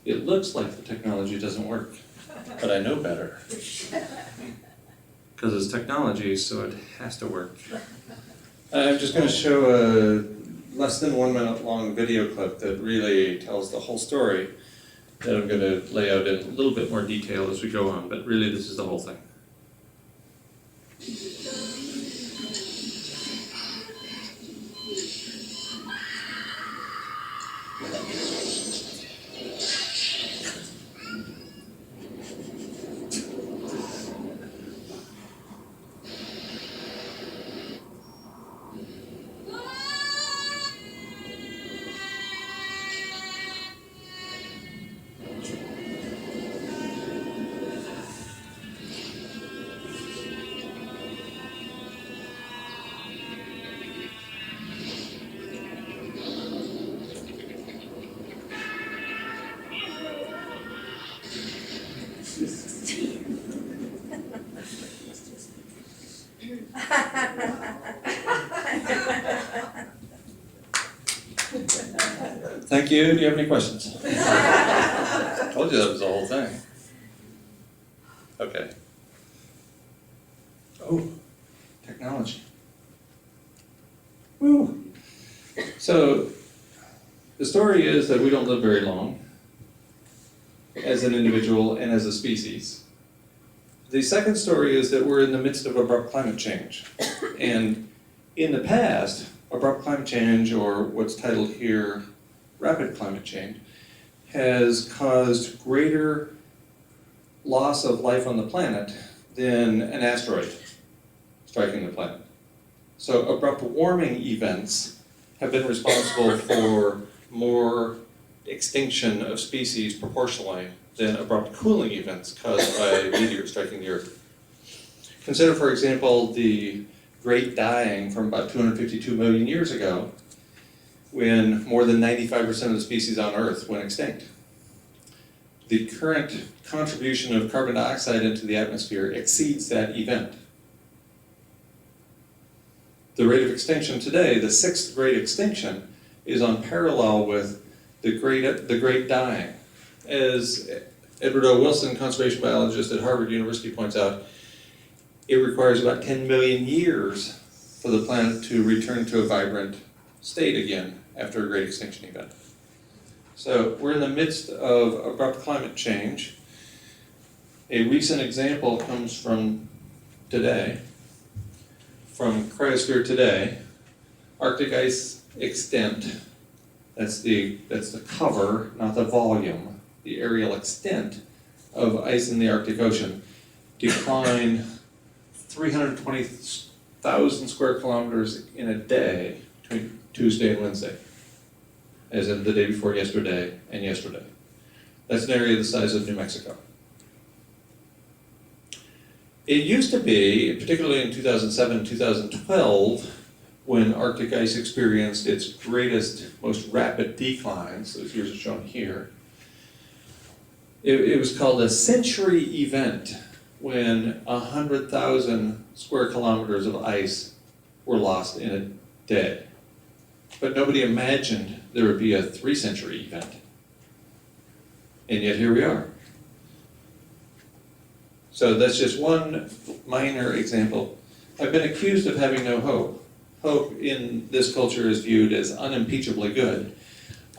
It looks like the technology doesn't work, but I know better. Because it's technology, so it has to work. I'm just going to show a less than 1 minute long video clip that really tells the whole story that I'm going to lay out in a little bit more detail as we go on, but really this is the whole thing. Thank you. Do you have any questions? I told you that was the whole thing. Okay. Oh, technology. Woo. So, the story is that we don't live very long as an individual and as a species. The second story is that we're in the midst of abrupt climate change. And in the past, abrupt climate change, or what's titled here, rapid climate change, has caused greater loss of life on the planet than an asteroid striking the planet. So abrupt warming events have been responsible for more extinction of species proportionally than abrupt cooling events caused by meteors striking the Earth. Consider, for example, the Great Dying from about 252 million years ago, when more than 95% of the species on Earth went extinct. The current contribution of carbon dioxide into the atmosphere exceeds that event. The rate of extinction today, the sixth great extinction, is on parallel with the Great Dying. As Edward O. Wilson, conservation biologist at Harvard University, points out, it requires about 10 million years for the planet to return to a vibrant state again after a great extinction event. So we're in the midst of abrupt climate change. A recent example comes from today, from Cryosphere Today. Arctic ice extent, that's the cover, not the volume, the areal extent of ice in the Arctic Ocean, declined 320,000 square kilometers in a day between Tuesday and Wednesday, as in the day before yesterday and yesterday. That's an area the size of New Mexico. It used to be, particularly in 2007 and 2012, when Arctic ice experienced its greatest, most rapid declines, those years are shown here, it was called a century event, when 100,000 square kilometers of ice were lost in a day. But nobody imagined there would be a 3-century event. And yet here we are. So that's just one minor example. I've been accused of having no hope. Hope in this culture is viewed as unimpeachably good.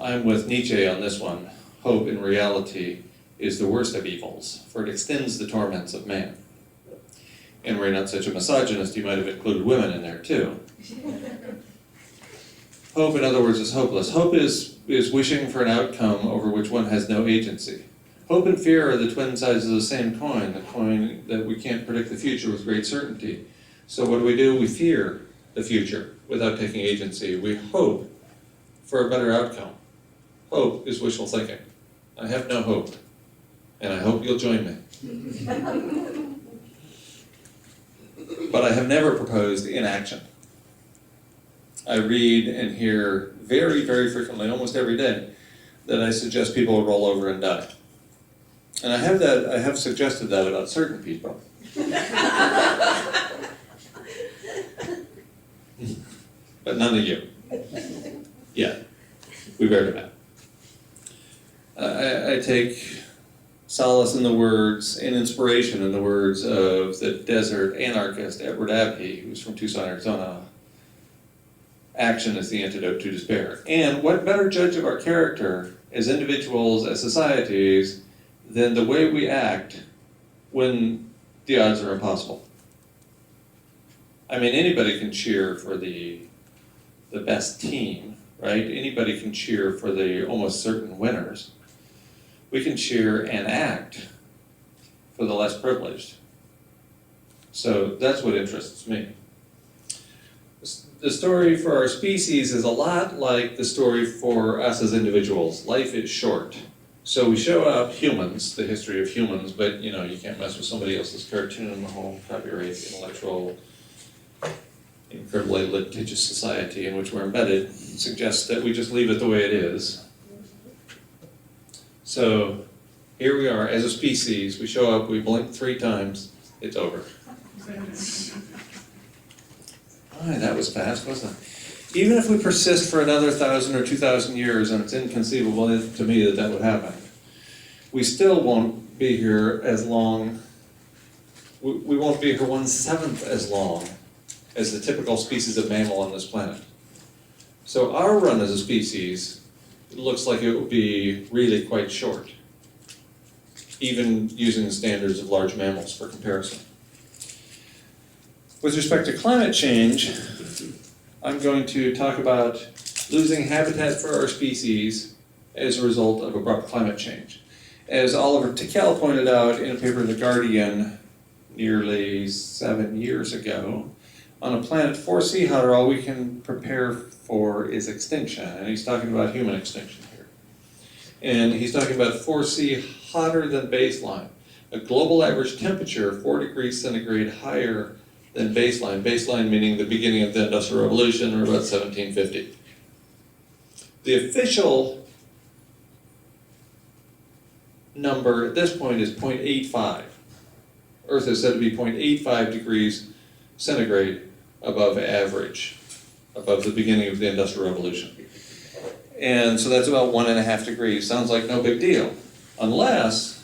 I'm with Nietzsche on this one. Hope in reality is the worst of evils, for it extends the torments of man. And were not such a misogynist, you might have included women in there too. Hope, in other words, is hopeless. Hope is wishing for an outcome over which one has no agency. Hope and fear are the twin sides of the same coin, the coin that we can't predict the future with great certainty. So what do? We fear the future without taking agency. We hope for a better outcome. Hope is wishful thinking. I have no hope, and I hope you'll join me. But I have never proposed inaction. I read and hear very, very frequently, almost every day, that I suggest people roll over and die. And I have suggested that about certain people. But none of you. Yeah, we bear them out. I take solace in the words and inspiration in the words of the desert anarchist Edward Abbey, who's from Tucson, Arizona. Action is the antidote to despair. And what better judge of our character as individuals, as societies, than the way we act when the odds are impossible? I mean, anybody can cheer for the best team, right? Anybody can cheer for the almost certain winners. We can cheer and act for the less privileged. So that's what interests me. The story for our species is a lot like the story for us as individuals. Life is short. So we show up humans, the history of humans, but you can't mess with somebody else's cartoon, the whole copyright, intellectual, incredibly litigious society in which we're embedded suggests that we just leave it the way it is. So here we are as a species, we show up, we blink 3 times, it's over. Boy, that was fast, wasn't it? Even if we persist for another 1,000 or 2,000 years, and it's inconceivable to me that would happen, we still won't be here as long, we won't be here 1/7 as long as the typical species of mammal on this planet. So our run as a species looks like it will be really quite short, even using the standards of large mammals for comparison. With respect to climate change, I'm going to talk about losing habitat for our species as a result of abrupt climate change. As Oliver Tickell pointed out in a paper in The Guardian nearly 7 years ago, on a planet 4C hotter, all we can prepare for is extinction. And he's talking about human extinction here. And he's talking about 4C hotter than baseline. A global average temperature 4 degrees centigrade higher than baseline. Baseline meaning the beginning of the Industrial Revolution, or about 1750. The official number at this point is 0.85. Earth is said to be 0.85 degrees centigrade above average, above the beginning of the Industrial Revolution. And so that's about 1.5 degrees. Sounds like no big deal, unless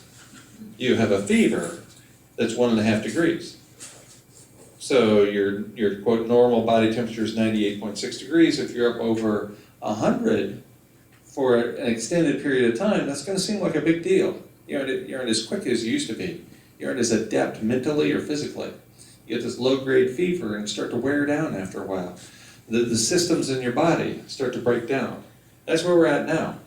you have a fever that's 1.5 degrees. So your quote normal body temperature is 98.6 degrees. If you're up over 100 for an extended period of time, that's going to seem like a big deal. You aren't as quick as you used to be. You aren't as adept mentally or physically. You get this low-grade fever and start to wear down after a while. The systems in your body start to break down. That's where we're at now.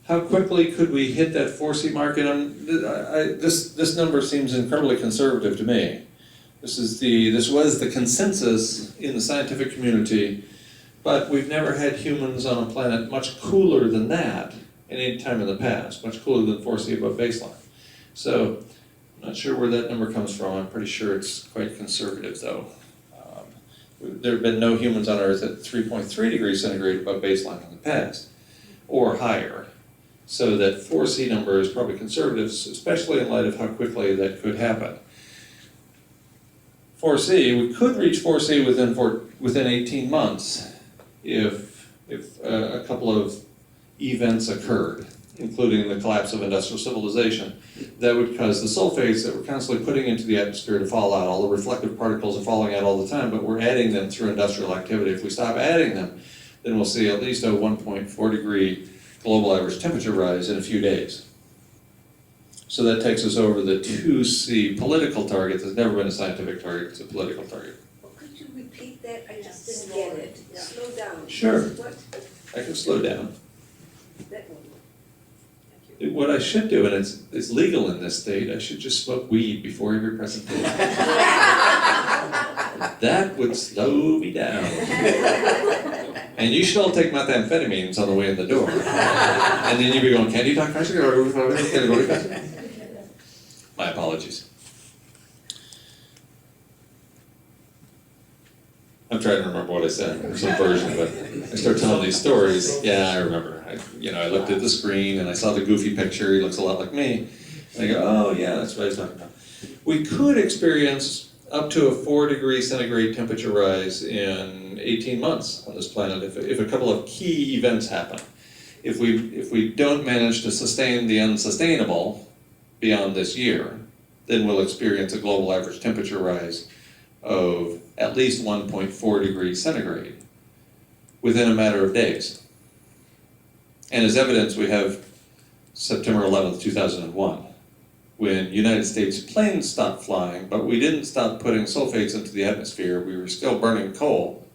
How quickly could we hit that 4C mark? And this number seems incredibly conservative to me. This was the consensus in the scientific community, but we've never had humans on a planet much cooler than that at any time in the past, much cooler than 4C above baseline. So I'm not sure where that number comes from. I'm pretty sure it's quite conservative, though. There have been no humans on Earth at 3.3 degrees centigrade above baseline in the past, or higher. So that 4C number is probably conservative, especially in light of how quickly that could happen. 4C, we could reach 4C within 18 months if a couple of events occurred, including the collapse of industrial civilization, that would cause the sulfates that we're constantly putting into the atmosphere to fall out. All the reflective particles are falling out all the time, but we're adding them through industrial activity. If we stop adding them, then we'll see at least a 1.4 degree global average temperature rise in a few days. So that takes us over the 2C political target. There's never been a scientific target, it's a political target. Well, could you repeat that? I just didn't get it. Yeah. Slow down. Sure. What? I can slow down. That one. Thank you. What I should do, and it's legal in this state, I should just smoke weed before every presentation. That would slow me down. And you should all take methamphetamines on the way in the door. And then you'd be going, can you talk faster? My apologies. I'm trying to remember what I said, or some version of it. I start telling these stories. Yeah, I remember. I looked at the screen and I saw the goofy picture. He looks a lot like me. And I go, oh yeah, that's what I was talking about. We could experience up to a 4 degree centigrade temperature rise in 18 months on this planet if a couple of key events happen. if we don't manage to sustain the unsustainable beyond this year, then we'll experience a global average temperature rise of at least 1.4 degrees centigrade within a matter of days. And as evidence, we have September 11th, 2001, when United States planes stopped flying, but we didn't stop putting sulfates into the atmosphere. We were still burning coal.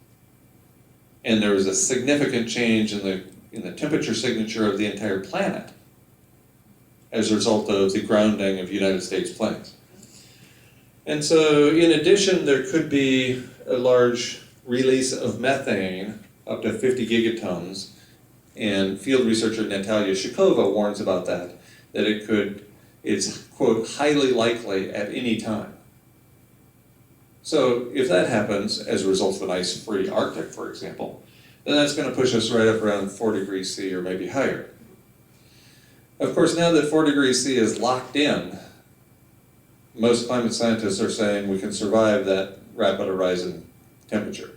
And there was a significant change in the temperature signature of the entire planet as a result of the grounding of United States planes. And so, in addition, there could be a large release of methane, up to 50 gigatons, and field researcher Natalia Shikova warns about that it's, quote, highly likely at any time. So if that happens as a result of an ice-free Arctic, for example, then that's going to push us right up around 4 degrees C or maybe higher. Of course, now that 4 degrees C is locked in, most climate scientists are saying we can survive that rapid rise in temperature.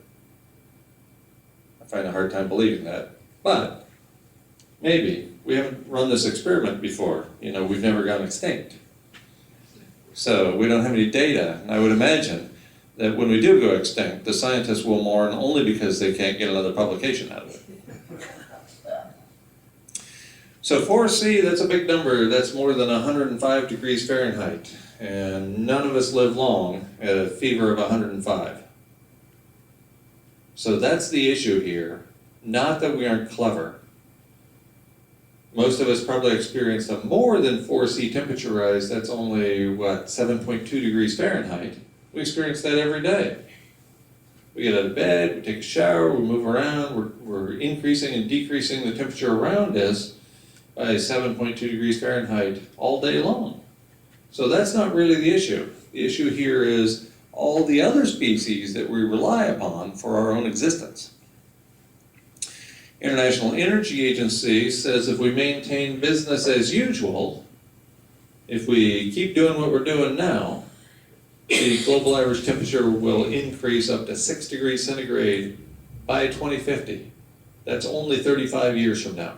I find a hard time believing that, but maybe. We haven't run this experiment before. We've never gone extinct. So we don't have any data, and I would imagine that when we do go extinct, the scientists will mourn only because they can't get another publication out of it. So 4C, that's a big number. That's more than 105 degrees Fahrenheit. And none of us live long at a fever of 105. So that's the issue here. Not that we aren't clever. Most of us probably experienced a more than 4C temperature rise. That's only, 7.2 degrees Fahrenheit. We experience that every day. We get out of bed, we take a shower, we move around, we're increasing and decreasing the temperature around us by 7.2 degrees Fahrenheit all day long. So that's not really the issue. The issue here is all the other species that we rely upon for our own existence. International Energy Agency says if we maintain business as usual, if we keep doing what we're doing now, the global average temperature will increase up to 6 degrees centigrade by 2050. That's only 35 years from now.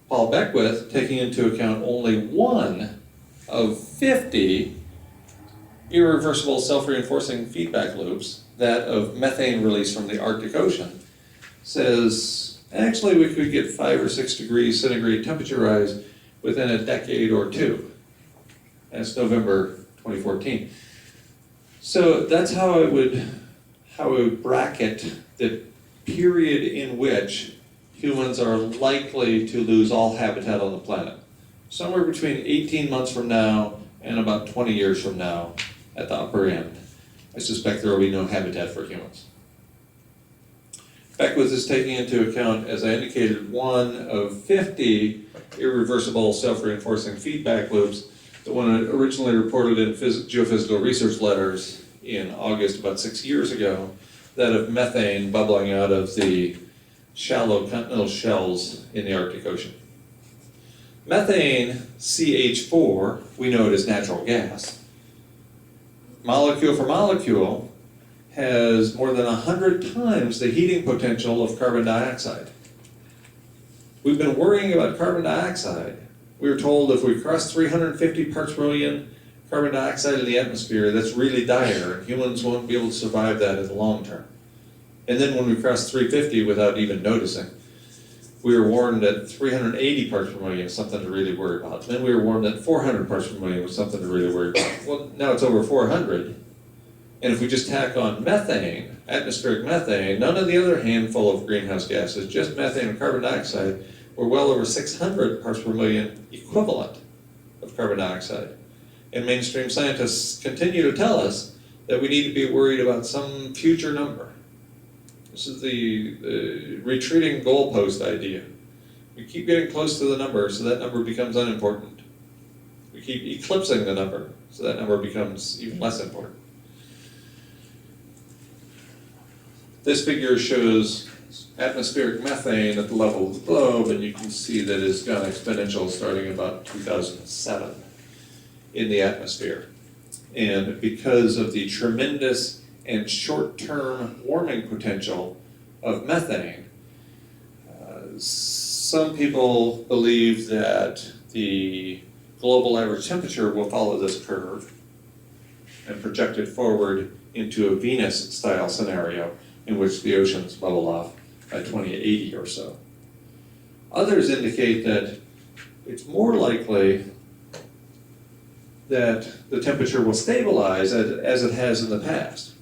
Paul Beckwith, taking into account only one of 50 irreversible self-reinforcing feedback loops, that of methane release from the Arctic Ocean, says actually we could get 5 or 6 degrees centigrade temperature rise within a decade or two. That's November 2014. So that's how I would bracket the period in which humans are likely to lose all habitat on the planet. Somewhere between 18 months from now and about 20 years from now at the upper end. I suspect there will be no habitat for humans. Beckwith is taking into account, as I indicated, one of 50 irreversible self-reinforcing feedback loops. The one originally reported in geophysical research letters in August, about 6 years ago, that of methane bubbling out of the shallow continental shells in the Arctic Ocean. Methane, CH4, we know it as natural gas, molecule for molecule, has more than 100 times the heating potential of carbon dioxide. We've been worrying about carbon dioxide. We were told if we cross 350 parts per million carbon dioxide in the atmosphere, that's really dire, and humans won't be able to survive that in the long term. And then when we cross 350 without even noticing, we were warned that 380 parts per million is something to really worry about. Then we were warned that 400 parts per million was something to really worry about. Well, now it's over 400. And if we just tack on methane, atmospheric methane, none of the other handful of greenhouse gases, just methane and carbon dioxide, we're well over 600 parts per million equivalent of carbon dioxide. And mainstream scientists continue to tell us that we need to be worried about some future number. This is the retreating goalpost idea. We keep getting close to the number, so that number becomes unimportant. We keep eclipsing the number, so that number becomes even less important. This figure shows atmospheric methane at the level of the globe, and you can see that it's gone exponential starting about 2007 in the atmosphere. And because of the tremendous and short-term warming potential of methane. Some people believe that the global average temperature will follow this curve and project it forward into a Venus-style scenario in which the oceans bubble off by 2080 or so. Others indicate that it's more likely that the temperature will stabilize as it has in the past.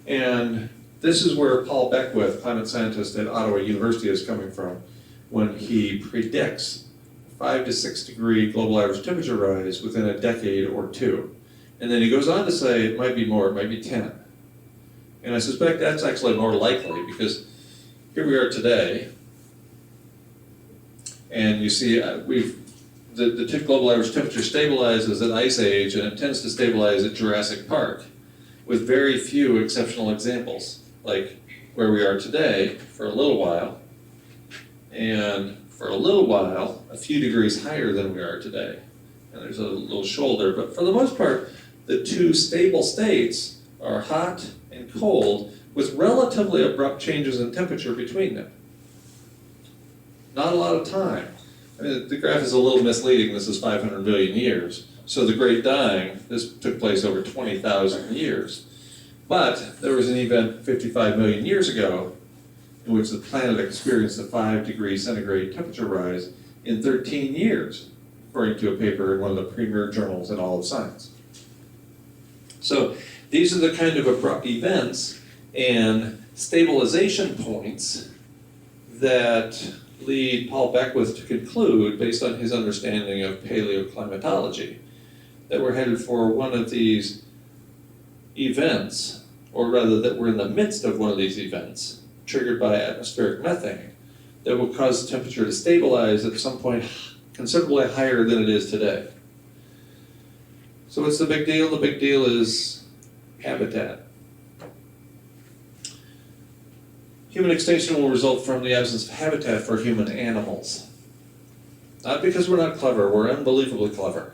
And this is where Paul Beckwith, climate scientist at Ottawa University, is coming from when he predicts 5 to 6 degree global average temperature rise within a decade or two. And then he goes on to say it might be more, it might be 10. And I suspect that's actually more likely because here we are today, and you see the global average temperature stabilizes at Ice Age, and it tends to stabilize at Jurassic Park, with very few exceptional examples, like where we are today for a little while, and for a little while, a few degrees higher than we are today. And there's a little shoulder, but for the most part, the two stable states are hot and cold, with relatively abrupt changes in temperature between them. Not a lot of time. I mean, the graph is a little misleading. This is 500 million years. So the Great Dying, this took place over 20,000 years. But there was an event 55 million years ago in which the planet experienced a 5 degree centigrade temperature rise in 13 years, according to a paper in one of the premier journals in all of science. So these are the kind of abrupt events and stabilization points that lead Paul Beckwith to conclude, based on his understanding of paleoclimatology, that we're headed for one of these events, or rather that we're in the midst of one of these events, triggered by atmospheric methane, that will cause the temperature to stabilize at some point considerably higher than it is today. So what's the big deal? The big deal is habitat. Human extinction will result from the absence of habitat for human animals. Not because we're not clever, we're unbelievably clever.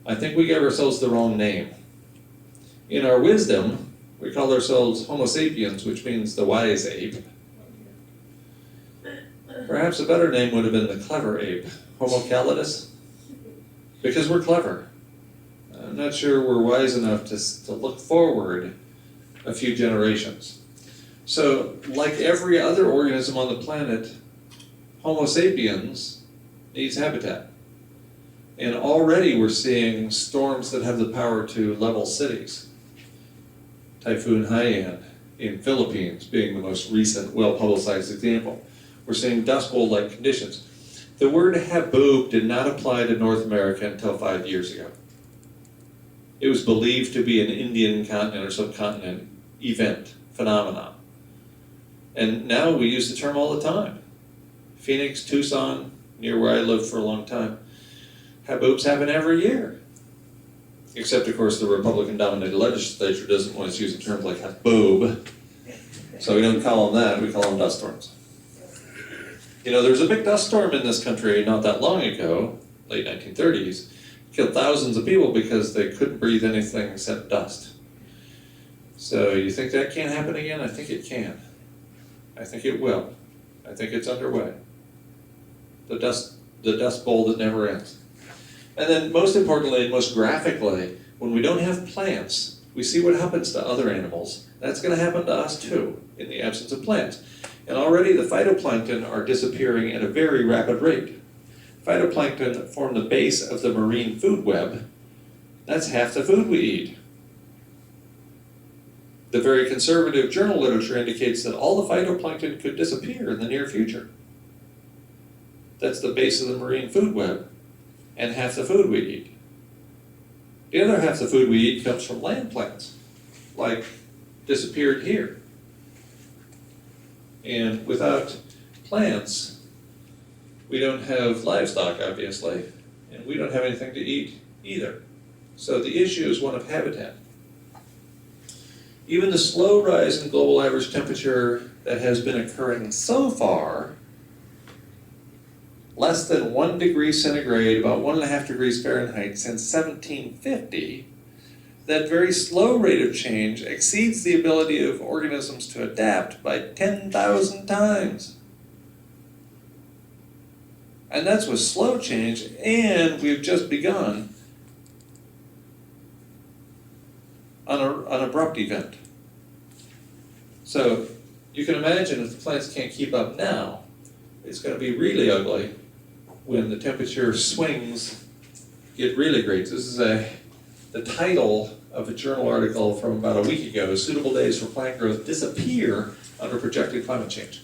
I think we gave ourselves the wrong name. In our wisdom, we call ourselves Homo sapiens, which means the wise ape. Perhaps a better name would have been the clever ape, Homo calidus, because we're clever. I'm not sure we're wise enough to look forward a few generations. So, like every other organism on the planet, Homo sapiens needs habitat. And already we're seeing storms that have the power to level cities. Typhoon Haiyan in Philippines being the most recent, well-publicized example. We're seeing Dust Bowl-like conditions. The word haboob did not apply to North America until 5 years ago. It was believed to be an Indian continent or subcontinent event, phenomenon. And now we use the term all the time. Phoenix, Tucson, near where I lived for a long time, haboobs happen every year. Except, of course, the Republican-dominated legislature doesn't want us using terms like haboob. So we don't call them that, we call them dust storms. You know, there was a big dust storm in this country not that long ago, late 1930s, killed thousands of people because they couldn't breathe anything except dust. So you think that can't happen again? I think it can. I think it will. I think it's underway. The dust bowl that never ends. And then most importantly and most graphically, when we don't have plants, we see what happens to other animals. That's going to happen to us too, in the absence of plants. And already the phytoplankton are disappearing at a very rapid rate. Phytoplankton form the base of the marine food web. That's half the food we eat. The very conservative journal literature indicates that all the phytoplankton could disappear in the near future. That's the base of the marine food web, and half the food we eat. The other half of the food we eat comes from land plants, like disappeared here. And without plants, we don't have livestock, obviously, and we don't have anything to eat either. So the issue is one of habitat. Even the slow rise in global average temperature that has been occurring so far, less than 1 degree centigrade, about 1.5 degrees Fahrenheit since 1750, that very slow rate of change exceeds the ability of organisms to adapt by 10,000 times. And that's with slow change, and we've just begun on an abrupt event. So you can imagine if the plants can't keep up now, it's going to be really ugly when the temperature swings get really great. This is the title of a journal article from about a week ago: suitable days for plant growth disappear under projected climate change.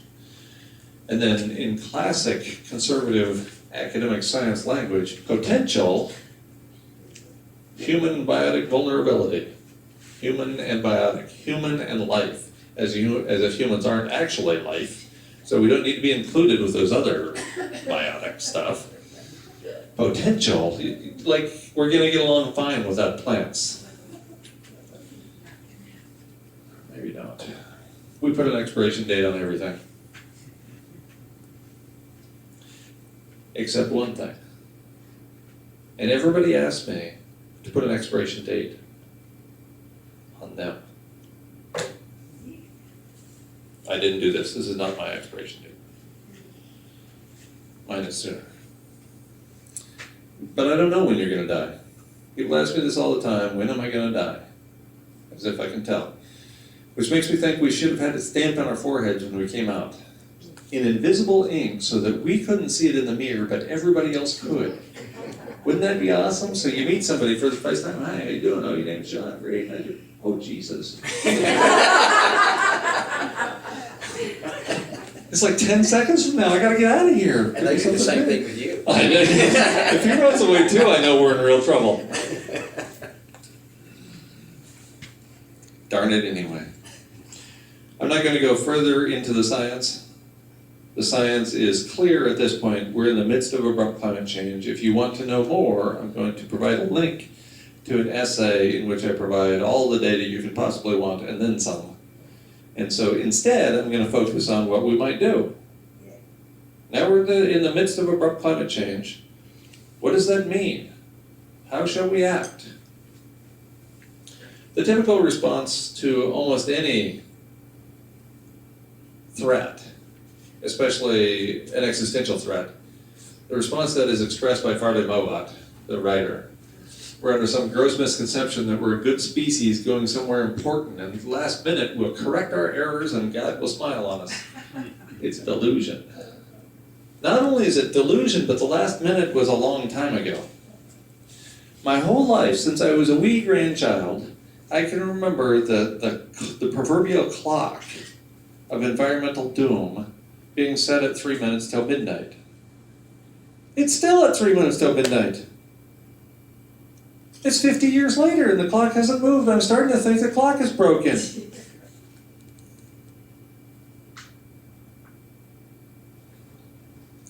And then in classic conservative academic science language, potential human biotic vulnerability. Human and biotic, human and life, as if humans aren't actually life, so we don't need to be included with those other biotic stuff. Potential, like we're gonna get along fine without plants. Maybe not. We put an expiration date on everything. Except one thing. And everybody asked me to put an expiration date on them. I didn't do this. This is not my expiration date. Mine is sooner. But I don't know when you're going to die. People ask me this all the time: when am I going to die? As if I can tell. Which makes me think we should have had it stamped on our foreheads when we came out in invisible ink so that we couldn't see it in the mirror, but everybody else could. Wouldn't that be awesome? So you meet somebody for the first time: hi, how you doing? Oh, your name's John. Great. How you doing? Oh, Jesus. It's like 10 seconds from now, I gotta get out of here. And they do the same thing with you. If he runs away too, I know we're in real trouble. Darn it anyway. I'm not gonna go further into the science. The science is clear at this point. We're in the midst of abrupt climate change. If you want to know more, I'm going to provide a link to an essay in which I provide all the data you could possibly want and then some. And so instead, I'm going to focus on what we might do. Now we're in the midst of abrupt climate change. What does that mean? How shall we act? The typical response to almost any threat, especially an existential threat, the response that is expressed by Farley Mowat, the writer: we're under some gross misconception that we're a good species going somewhere important, and at the last minute we'll correct our errors and God will smile on us. It's delusion. Not only is it delusion, but the last minute was a long time ago. My whole life, since I was a wee grandchild, I can remember the proverbial clock of environmental doom being set at 3 minutes till midnight. It's still at 3 minutes till midnight. It's 50 years later and the clock hasn't moved. I'm starting to think the clock is broken.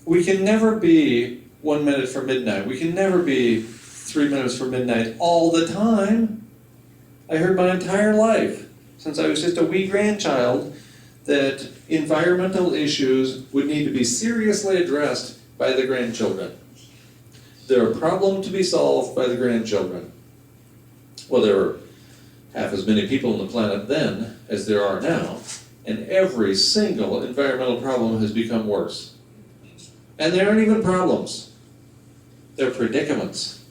We can never be 1 minute from midnight. We can never be 3 minutes from midnight all the time. I heard my entire life, since I was just a wee grandchild, that environmental issues would need to be seriously addressed by the grandchildren. They're a problem to be solved by the grandchildren. Well, there were half as many people on the planet then as there are now, and every single environmental problem has become worse. And they aren't even problems. They're predicaments.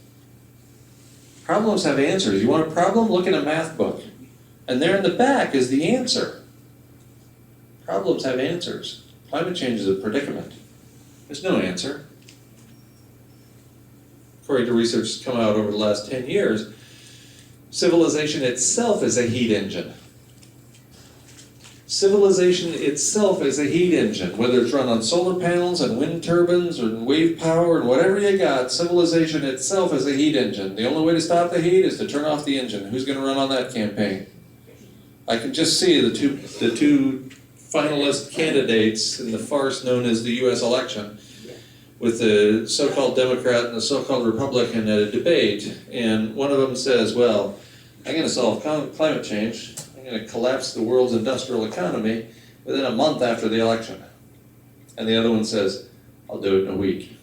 Problems have answers. You want a problem? Look in a math book. And there in the back is the answer. Problems have answers. Climate change is a predicament. There's no answer. According to research that's come out over the last 10 years, civilization itself is a heat engine. Civilization itself is a heat engine. Whether it's run on solar panels and wind turbines or wave power and whatever you got, civilization itself is a heat engine. The only way to stop the heat is to turn off the engine. Who's going to run on that campaign? I can just see the two finalist candidates in the farce known as the U.S. election, with the so-called Democrat and the so-called Republican at a debate, and one of them says, well, I'm going to solve climate change. I'm going to collapse the world's industrial economy within a month after the election. And the other one says, I'll do it in a week.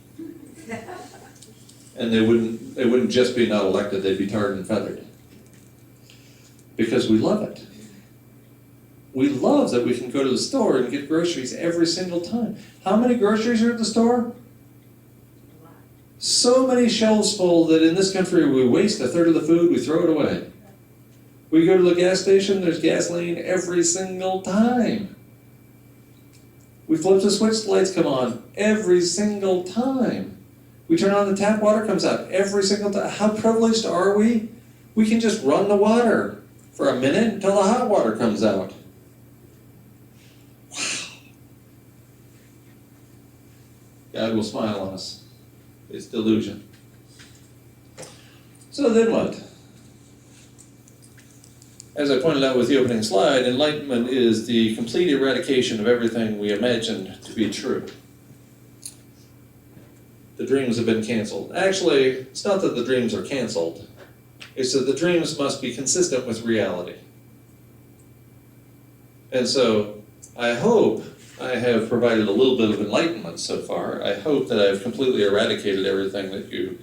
And they wouldn't just be not elected, they'd be tarred and feathered. because we love it. We love that we can go to the store and get groceries every single time. How many groceries are at the store? So many shelves full that in this country we waste a third of the food, we throw it away. We go to the gas station, there's gasoline every single time. We flip the switch, the lights come on every single time. We turn on the tap, water comes out every single time. How privileged are we? We can just run the water for a minute until the hot water comes out. Wow. God will smile on us. It's delusion. So then what? As I pointed out with the opening slide, enlightenment is the complete eradication of everything we imagine to be true. The dreams have been canceled. Actually, it's not that the dreams are canceled. It's that the dreams must be consistent with reality. And so, I hope I have provided a little bit of enlightenment so far. I hope that I've completely eradicated everything that you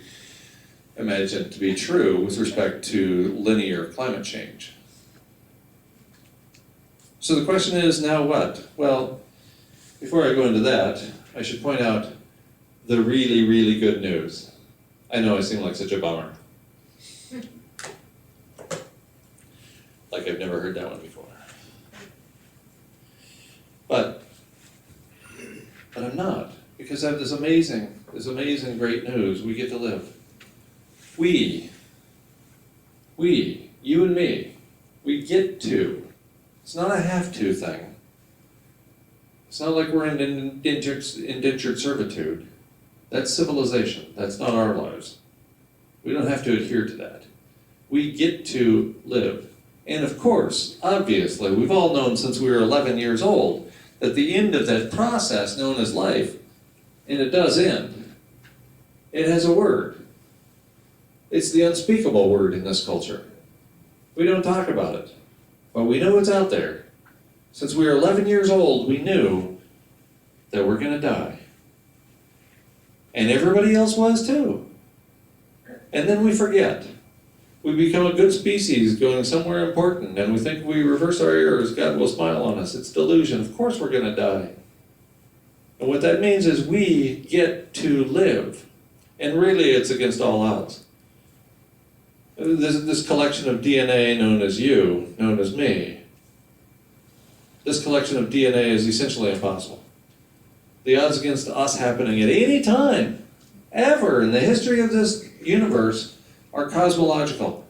imagine to be true with respect to linear climate change. So the question is, now what? Well, before I go into that, I should point out the really, really good news. I know I seem like such a bummer. Like I've never heard that one before. But I'm not, because I have this amazing great news. We get to live. We, you and me, we get to. It's not a have-to thing. It's not like we're in indentured servitude. That's civilization. That's not our lives. We don't have to adhere to that. We get to live. And of course, obviously, we've all known since we were 11 years old that the end of that process known as life, and it does end, it has a word. It's the unspeakable word in this culture. We don't talk about it. But we know it's out there. Since we were 11 years old, we knew that we're going to die. And everybody else was too. And then we forget. We become a good species going somewhere important, and we think if we reverse our errors, God will smile on us. It's delusion. Of course we're going to die. And what that means is we get to live. And really it's against all odds. This collection of DNA known as you, known as me, this collection of DNA is essentially impossible. The odds against us happening at any time, ever in the history of this universe, are cosmological.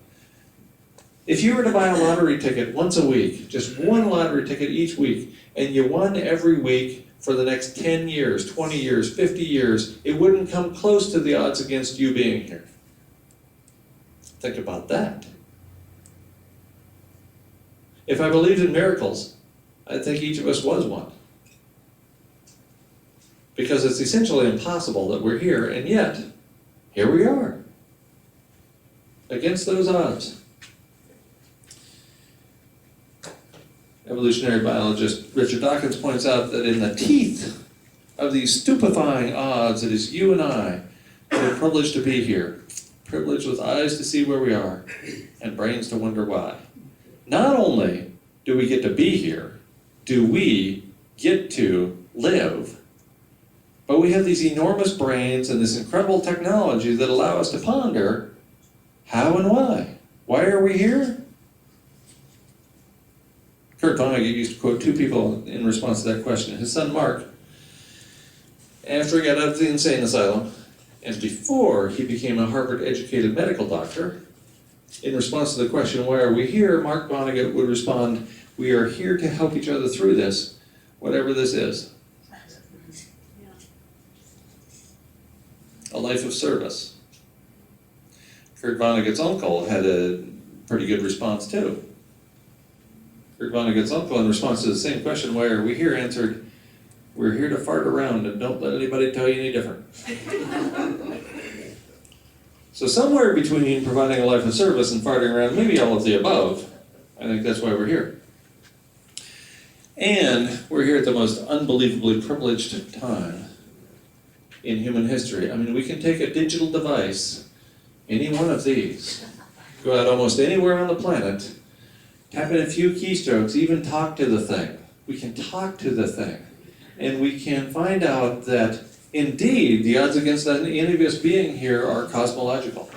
If you were to buy a lottery ticket once a week, just one lottery ticket each week, and you won every week for the next 10 years, 20 years, 50 years, it wouldn't come close to the odds against you being here. Think about that. If I believed in miracles, I think each of us was one. Because it's essentially impossible that we're here, and yet, here we are. Against those odds. Evolutionary biologist Richard Dawkins points out that in the teeth of these stupefying odds, it is you and I who are privileged to be here. Privileged with eyes to see where we are, and brains to wonder why. Not only do we get to be here, do we get to live, but we have these enormous brains and this incredible technology that allow us to ponder how and why. Why are we here? Kurt Vonnegut used to quote two people in response to that question. His son Mark, after he got out of the insane asylum, and before he became a Harvard-educated medical doctor, in response to the question, why are we here, Mark Vonnegut would respond, we are here to help each other through this, whatever this is. A life of service. Kurt Vonnegut's uncle had a pretty good response too. Kurt Vonnegut's uncle, in response to the same question, why are we here, answered, we're here to fart around and don't let anybody tell you any different. So somewhere between providing a life of service and farting around, maybe all of the above, I think that's why we're here. And we're here at the most unbelievably privileged time in human history. I mean, we can take a digital device, any one of these, go out almost anywhere on the planet, tap in a few keystrokes, even talk to the thing. We can talk to the thing. And we can find out that indeed the odds against any of us being here are cosmological.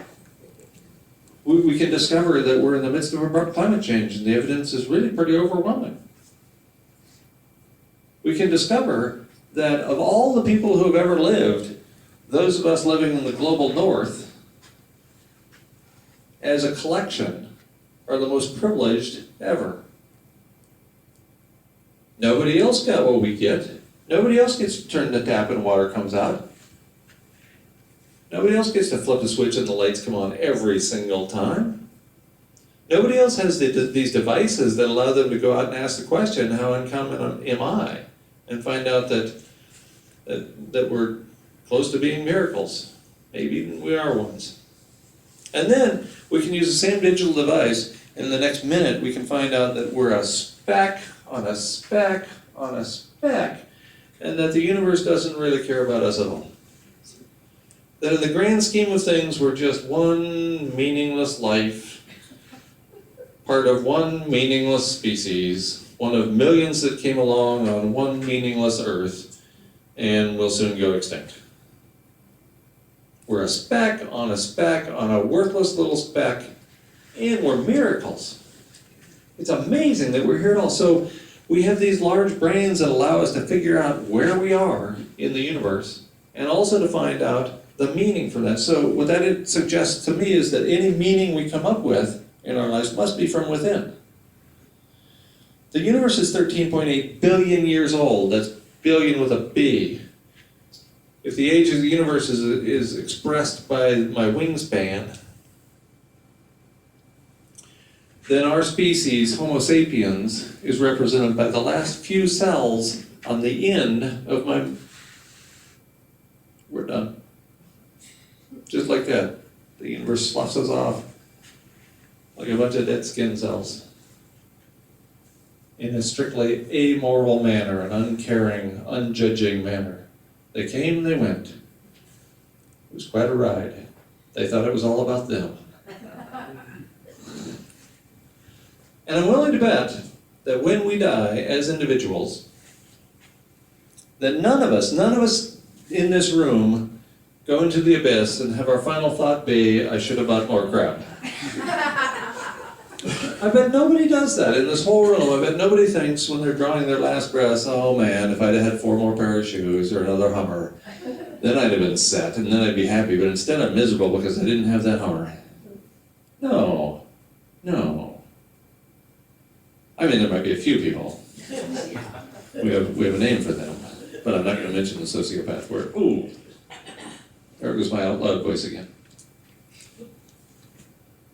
We can discover that we're in the midst of abrupt climate change, and the evidence is really pretty overwhelming. We can discover that of all the people who have ever lived, those of us living in the global north, as a collection, are the most privileged ever. Nobody else got what we get. Nobody else gets to turn the tap and water comes out. Nobody else gets to flip a switch and the lights come on every single time. Nobody else has these devices that allow them to go out and ask the question, how uncommon am I? And find out that we're close to being miracles. Maybe even we are ones. And then we can use the same digital device, and in the next minute we can find out that we're a speck on a speck on a speck, and that the universe doesn't really care about us at all. That in the grand scheme of things, we're just one meaningless life, part of one meaningless species, one of millions that came along on one meaningless Earth, and we'll soon go extinct. We're a speck on a worthless little speck, and we're miracles. It's amazing that we're here at all. So we have these large brains that allow us to figure out where we are in the universe, and also to find out the meaning for that. So what that suggests to me is that any meaning we come up with in our lives must be from within. The universe is 13.8 billion years old. That's billion with a B. If the age of the universe is expressed by my wingspan, then our species, Homo sapiens, is represented by the last few cells on the end of my... We're done. Just like that. The universe sloughs us off like a bunch of dead skin cells. In a strictly amoral manner, an uncaring, unjudging manner. They came, they went. It was quite a ride. They thought it was all about them. And I'm willing to bet that when we die as individuals, that none of us in this room go into the abyss and have our final thought be, I should have bought more crap. I bet nobody does that in this whole room. I bet nobody thinks when they're drawing their last breath, oh man, if I'd have had 4 more pair of shoes or another Hummer, then I'd have been set and then I'd be happy. But instead I'm miserable because I didn't have that Hummer. No. I mean, there might be a few people. We have a name for them, but I'm not going to mention the sociopath word. Ooh, there goes my out loud voice again.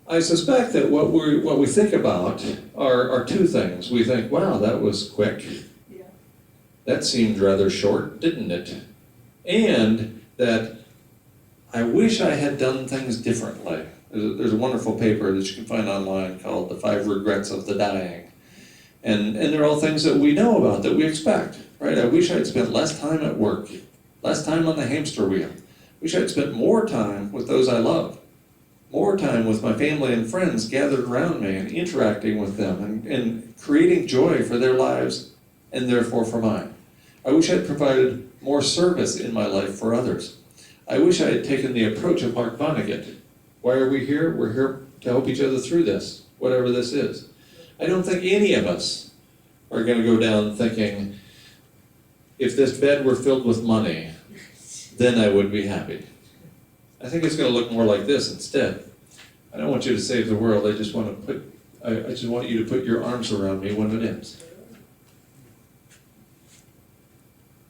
I suspect that what we think about are 2 things. We think, wow, that was quick. Yeah. That seemed rather short, didn't it? And that I wish I had done things differently. There's a wonderful paper that you can find online called The 5 Regrets of the Dying. And they're all things that we know about, that we expect, right? I wish I'd spent less time at work, less time on the hamster wheel. Wish I'd spent more time with those I love, more time with my family and friends gathered around me and interacting with them and creating joy for their lives and therefore for mine. I wish I'd provided more service in my life for others. I wish I had taken the approach of Mark Vonnegut. Why are we here? We're here to help each other through this, whatever this is. I don't think any of us are going to go down thinking, if this bed were filled with money, then I would be happy. I think it's going to look more like this instead. I don't want you to save the world. I just want you to put your arms around me when it ends.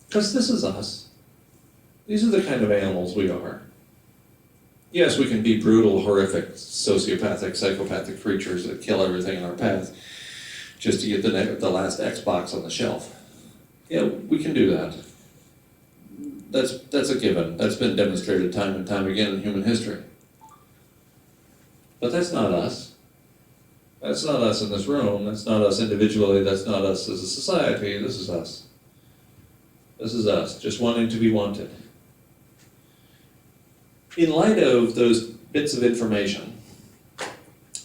Because this is us. These are the kind of animals we are. Yes, we can be brutal, horrific, sociopathic, psychopathic creatures that kill everything in our path just to get the last Xbox on the shelf. Yeah, we can do that. That's a given. That's been demonstrated time and time again in human history. But that's not us. That's not us in this room. That's not us individually. That's not us as a society. This is us. This is us, just wanting to be wanted. In light of those bits of information,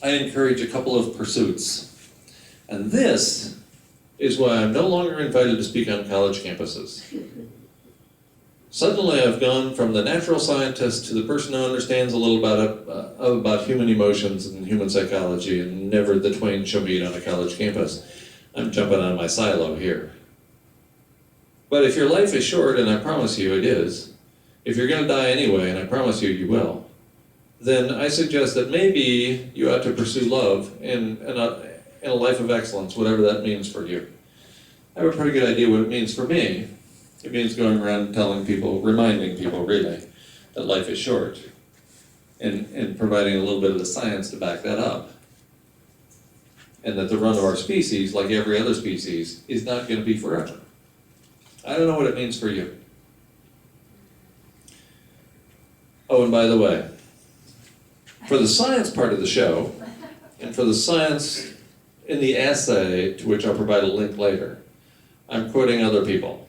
I encourage a couple of pursuits. And this is why I'm no longer invited to speak on college campuses. Suddenly I've gone from the natural scientist to the person who understands a little about human emotions and human psychology, and never the twain shall meet on a college campus. I'm jumping on my silo here. But if your life is short, and I promise you it is, if you're going to die anyway, and I promise you you will, then I suggest that maybe you ought to pursue love and a life of excellence, whatever that means for you. I have a pretty good idea what it means for me. It means going around telling people, reminding people really, that life is short, and providing a little bit of the science to back that up. And that the run of our species, like every other species, is not going to be forever. I don't know what it means for you. Oh, and by the way, for the science part of the show, and for the science in the essay, to which I'll provide a link later, I'm quoting other people.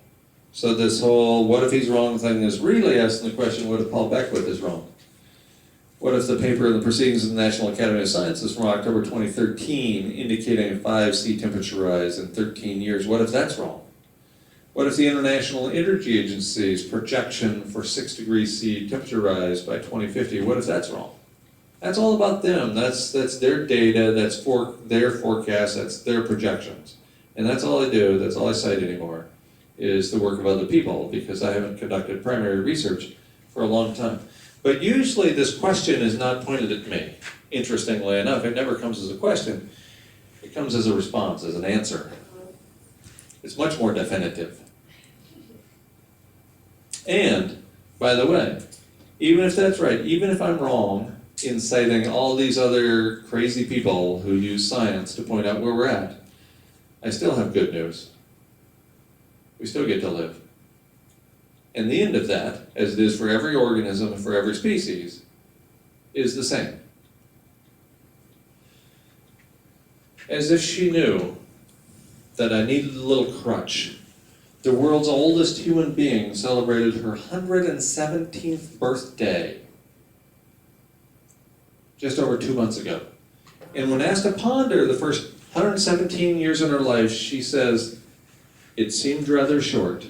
So this whole what if he's wrong thing is really asking the question, what if Paul Beckwith is wrong? What if the paper in the Proceedings of the National Academy of Sciences from October 2013 indicating a 5°C temperature rise in 13 years, what if that's wrong? What if the International Energy Agency's projection for 6°C temperature rise by 2050, what if that's wrong? That's all about them. That's their data, that's their forecast, that's their projections. And that's all I do, that's all I cite anymore, is the work of other people, because I haven't conducted primary research for a long time. But usually this question is not pointed at me. Interestingly enough, it never comes as a question. It comes as a response, as an answer. It's much more definitive. And, by the way, even if that's right, even if I'm wrong in citing all these other crazy people who use science to point out where we're at, I still have good news. We still get to live. And the end of that, as it is for every organism and for every species, is the same. As if she knew that I needed a little crutch, the world's oldest human being celebrated her 117th birthday just over 2 months ago. And when asked to ponder the first 117 years in her life, she says, it seemed rather short.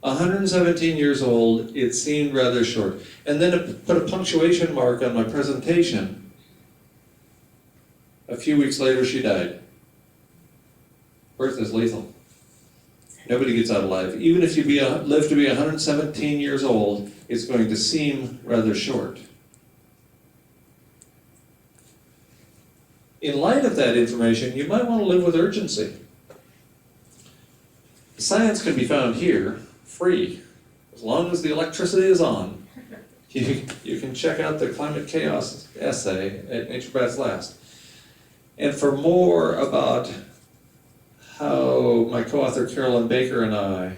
117 years old, it seemed rather short. And then to put a punctuation mark on my presentation, a few weeks later she died. Birth is lethal. Nobody gets out alive. Even if you live to be 117 years old, it's going to seem rather short. In light of that information, you might want to live with urgency. Science can be found here, free, as long as the electricity is on. You can check out the Climate Chaos essay at Nature Bats Last. And for more about how my co-author Carolyn Baker and I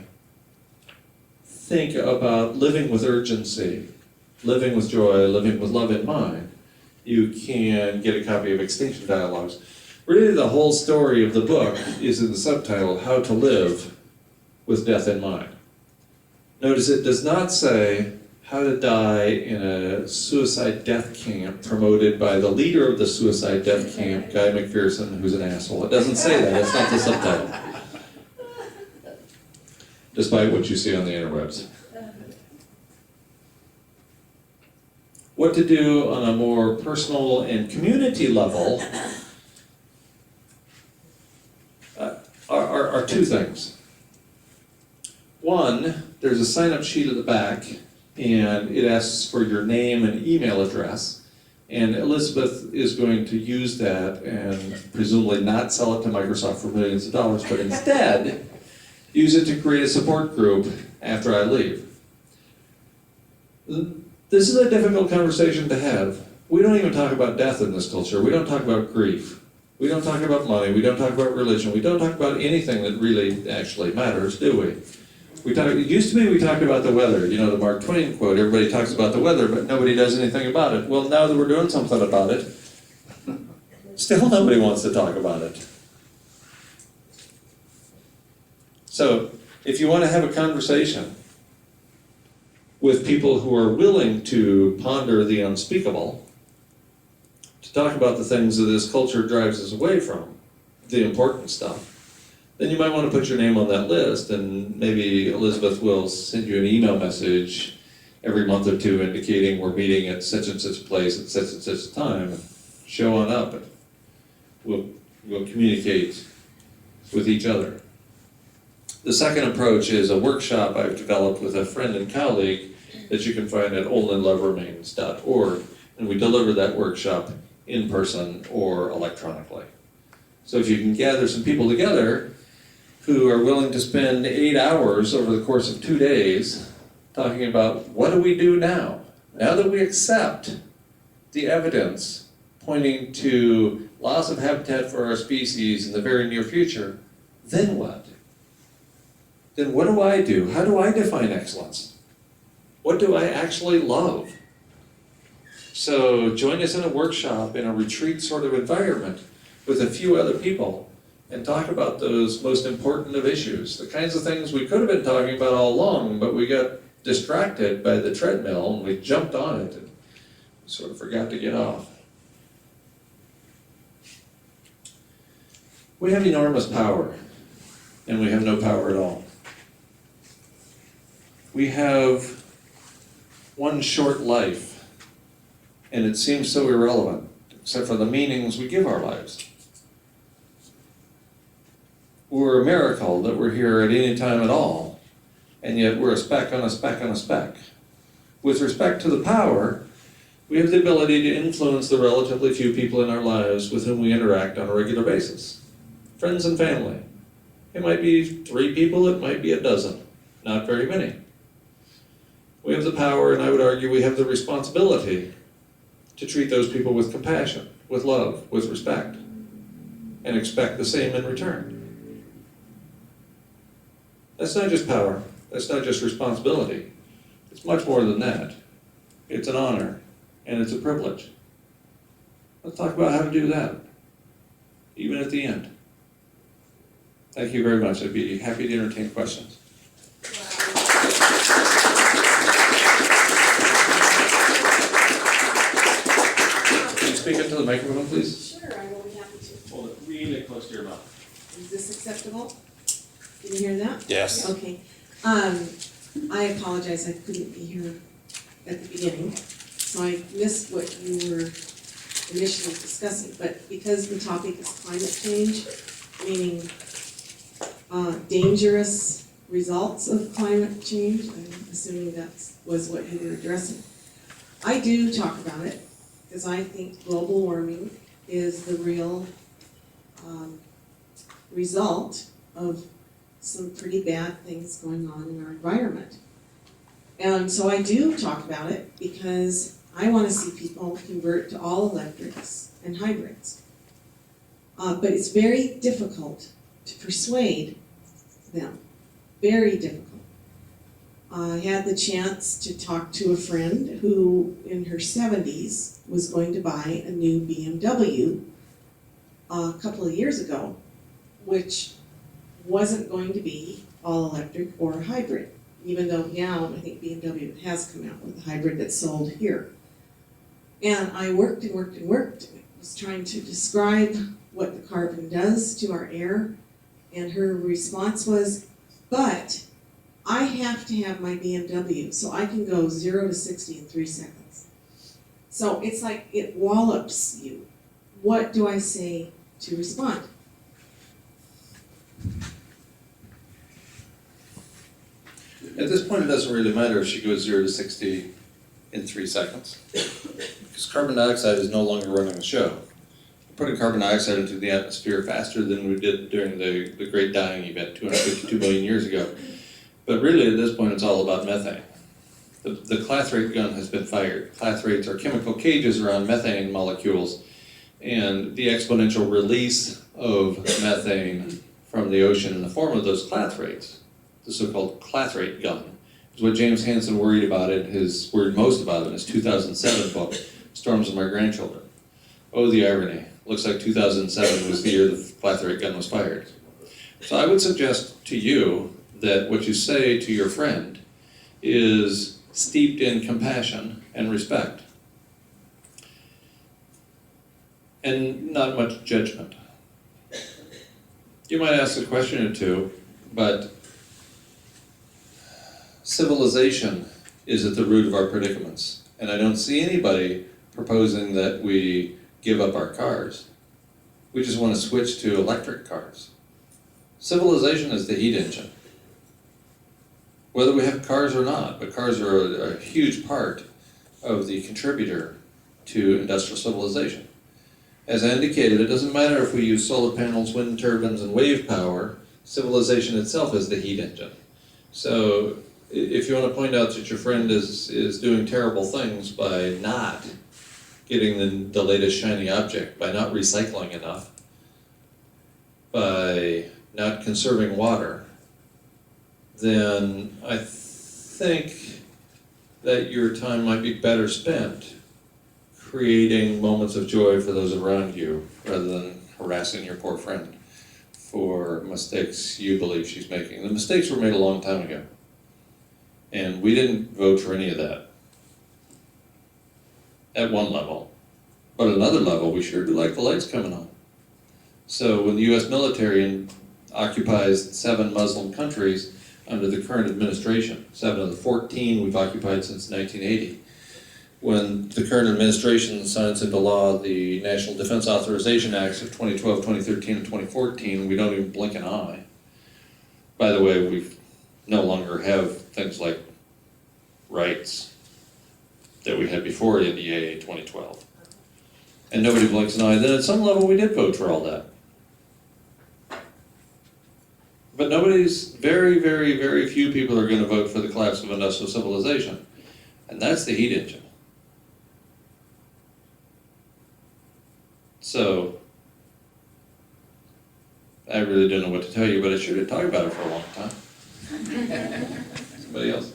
think about living with urgency, living with joy, living with love in mind, you can get a copy of Extinction Dialogues. Really, the whole story of the book is in the subtitle, How to Live with Death in Mind. Notice it does not say how to die in a suicide death camp promoted by the leader of the suicide death camp, Guy McPherson, who's an asshole. It doesn't say that, it's not the subtitle. Despite what you see on the interwebs. What to do on a more personal and community level are two things. One, there's a sign-up sheet at the back, and it asks for your name and email address, and Elizabeth is going to use that and presumably not sell it to Microsoft for millions of dollars, but instead use it to create a support group after I leave. This is a difficult conversation to have. We don't even talk about death in this culture. We don't talk about grief. We don't talk about money. We don't talk about religion. We don't talk about anything that really actually matters, do we? It used to be we talked about the weather. You know, the Mark Twain quote, everybody talks about the weather, but nobody does anything about it. Well, now that we're doing something about it, still nobody wants to talk about it. So, if you want to have a conversation with people who are willing to ponder the unspeakable, to talk about the things that this culture drives us away from, the important stuff, then you might want to put your name on that list, and maybe Elizabeth will send you an email message every month or two indicating we're meeting at such and such a place at such and such a time. Show on up, and we'll communicate with each other. The second approach is a workshop I've developed with a friend and colleague that you can find at onlyloveremains.org, and we deliver that workshop in person or electronically. So if you can gather some people together who are willing to spend 8 hours over the course of 2 days talking about what do we do now that we accept the evidence pointing to loss of habitat for our species in the very near future, then what? Then what do I do? How do I define excellence? What do I actually love? So join us in a workshop, in a retreat sort of environment with a few other people, and talk about those most important of issues, the kinds of things we could have been talking about all along, but we got distracted by the treadmill and we jumped on it and sort of forgot to get off. We have enormous power, and we have no power at all. We have one short life, and it seems so irrelevant, except for the meanings we give our lives. We're a miracle that we're here at any time at all, and yet we're a speck on a speck on a speck. With respect to the power, we have the ability to influence the relatively few people in our lives with whom we interact on a regular basis. Friends and family. It might be 3 people, it might be a dozen, not very many. We have the power, and I would argue we have the responsibility to treat those people with compassion, with love, with respect, and expect the same in return. That's not just power, that's not just responsibility. It's much more than that. It's an honor, and it's a privilege. Let's talk about how to do that, even at the end. Thank you very much. I'd be happy to entertain questions. Can you speak into the microphone, please? Sure, I will be happy to. Hold it really close to your mouth. Is this acceptable? Can you hear that? Yes. Okay. I apologize, I couldn't be here at the beginning, so I missed what you were initially discussing, but because the topic is climate change, meaning dangerous results of climate change, I'm assuming that was what you were addressing. I do talk about it, because I think global warming is the real result of some pretty bad things going on in our environment. And so I do talk about it because I want to see people convert to all electrics and hybrids. But it's very difficult to persuade them, very difficult. I had the chance to talk to a friend who in her 70s was going to buy a new BMW a couple of years ago, which wasn't going to be all electric or hybrid, even though now I think BMW has come out with a hybrid that's sold here. And I worked and worked and worked, was trying to describe what the carbon does to our air, and her response was, but I have to have my BMW so I can go 0 to 60 in 3 seconds. So it's like it wallops you. What do I say to respond? At this point, it doesn't really matter if she goes 0 to 60 in 3 seconds, because carbon dioxide is no longer running the show. We're putting carbon dioxide into the atmosphere faster than we did during the Great Dying Event 252 million years ago. But really, at this point, it's all about methane. The clathrate gun has been fired. Clathrates are chemical cages around methane molecules, and the exponential release of methane from the ocean in the form of those clathrates, the so-called clathrate gun, is what James Hansen worried most about in his 2007 book, Storms of My Grandchildren. Oh, the irony. Looks like 2007 was the year the clathrate gun was fired. So I would suggest to you that what you say to your friend is steeped in compassion and respect. and not much judgment. You might ask a question or two, but civilization is at the root of our predicaments. And I don't see anybody proposing that we give up our cars. We just want to switch to electric cars. Civilization is the heat engine. Whether we have cars or not, but cars are a huge part of the contributor to industrial civilization. As I indicated, it doesn't matter if we use solar panels, wind turbines, and wave power, civilization itself is the heat engine. So if you want to point out that your friend is doing terrible things by not getting the latest shiny object, by not recycling enough, by not conserving water, then I think that your time might be better spent creating moments of joy for those around you rather than harassing your poor friend for mistakes you believe she's making. The mistakes were made a long time ago, and we didn't vote for any of that at one level. But at another level, we sure do like the lights coming on. So when the US military occupies 7 Muslim countries under the current administration, 7 of the 14 we've occupied since 1980, when the current administration signs into law the National Defense Authorization Acts of 2012, 2013, and 2014, we don't even blink an eye. By the way, we no longer have things like rights that we had before NDAA 2012. And nobody blinks an eye. Then at some level we did vote for all that. But very, very, very few people are going to vote for the collapse of industrial civilization. And that's the heat engine. So, I really don't know what to tell you, but I sure did talk about it for a long time. Somebody else?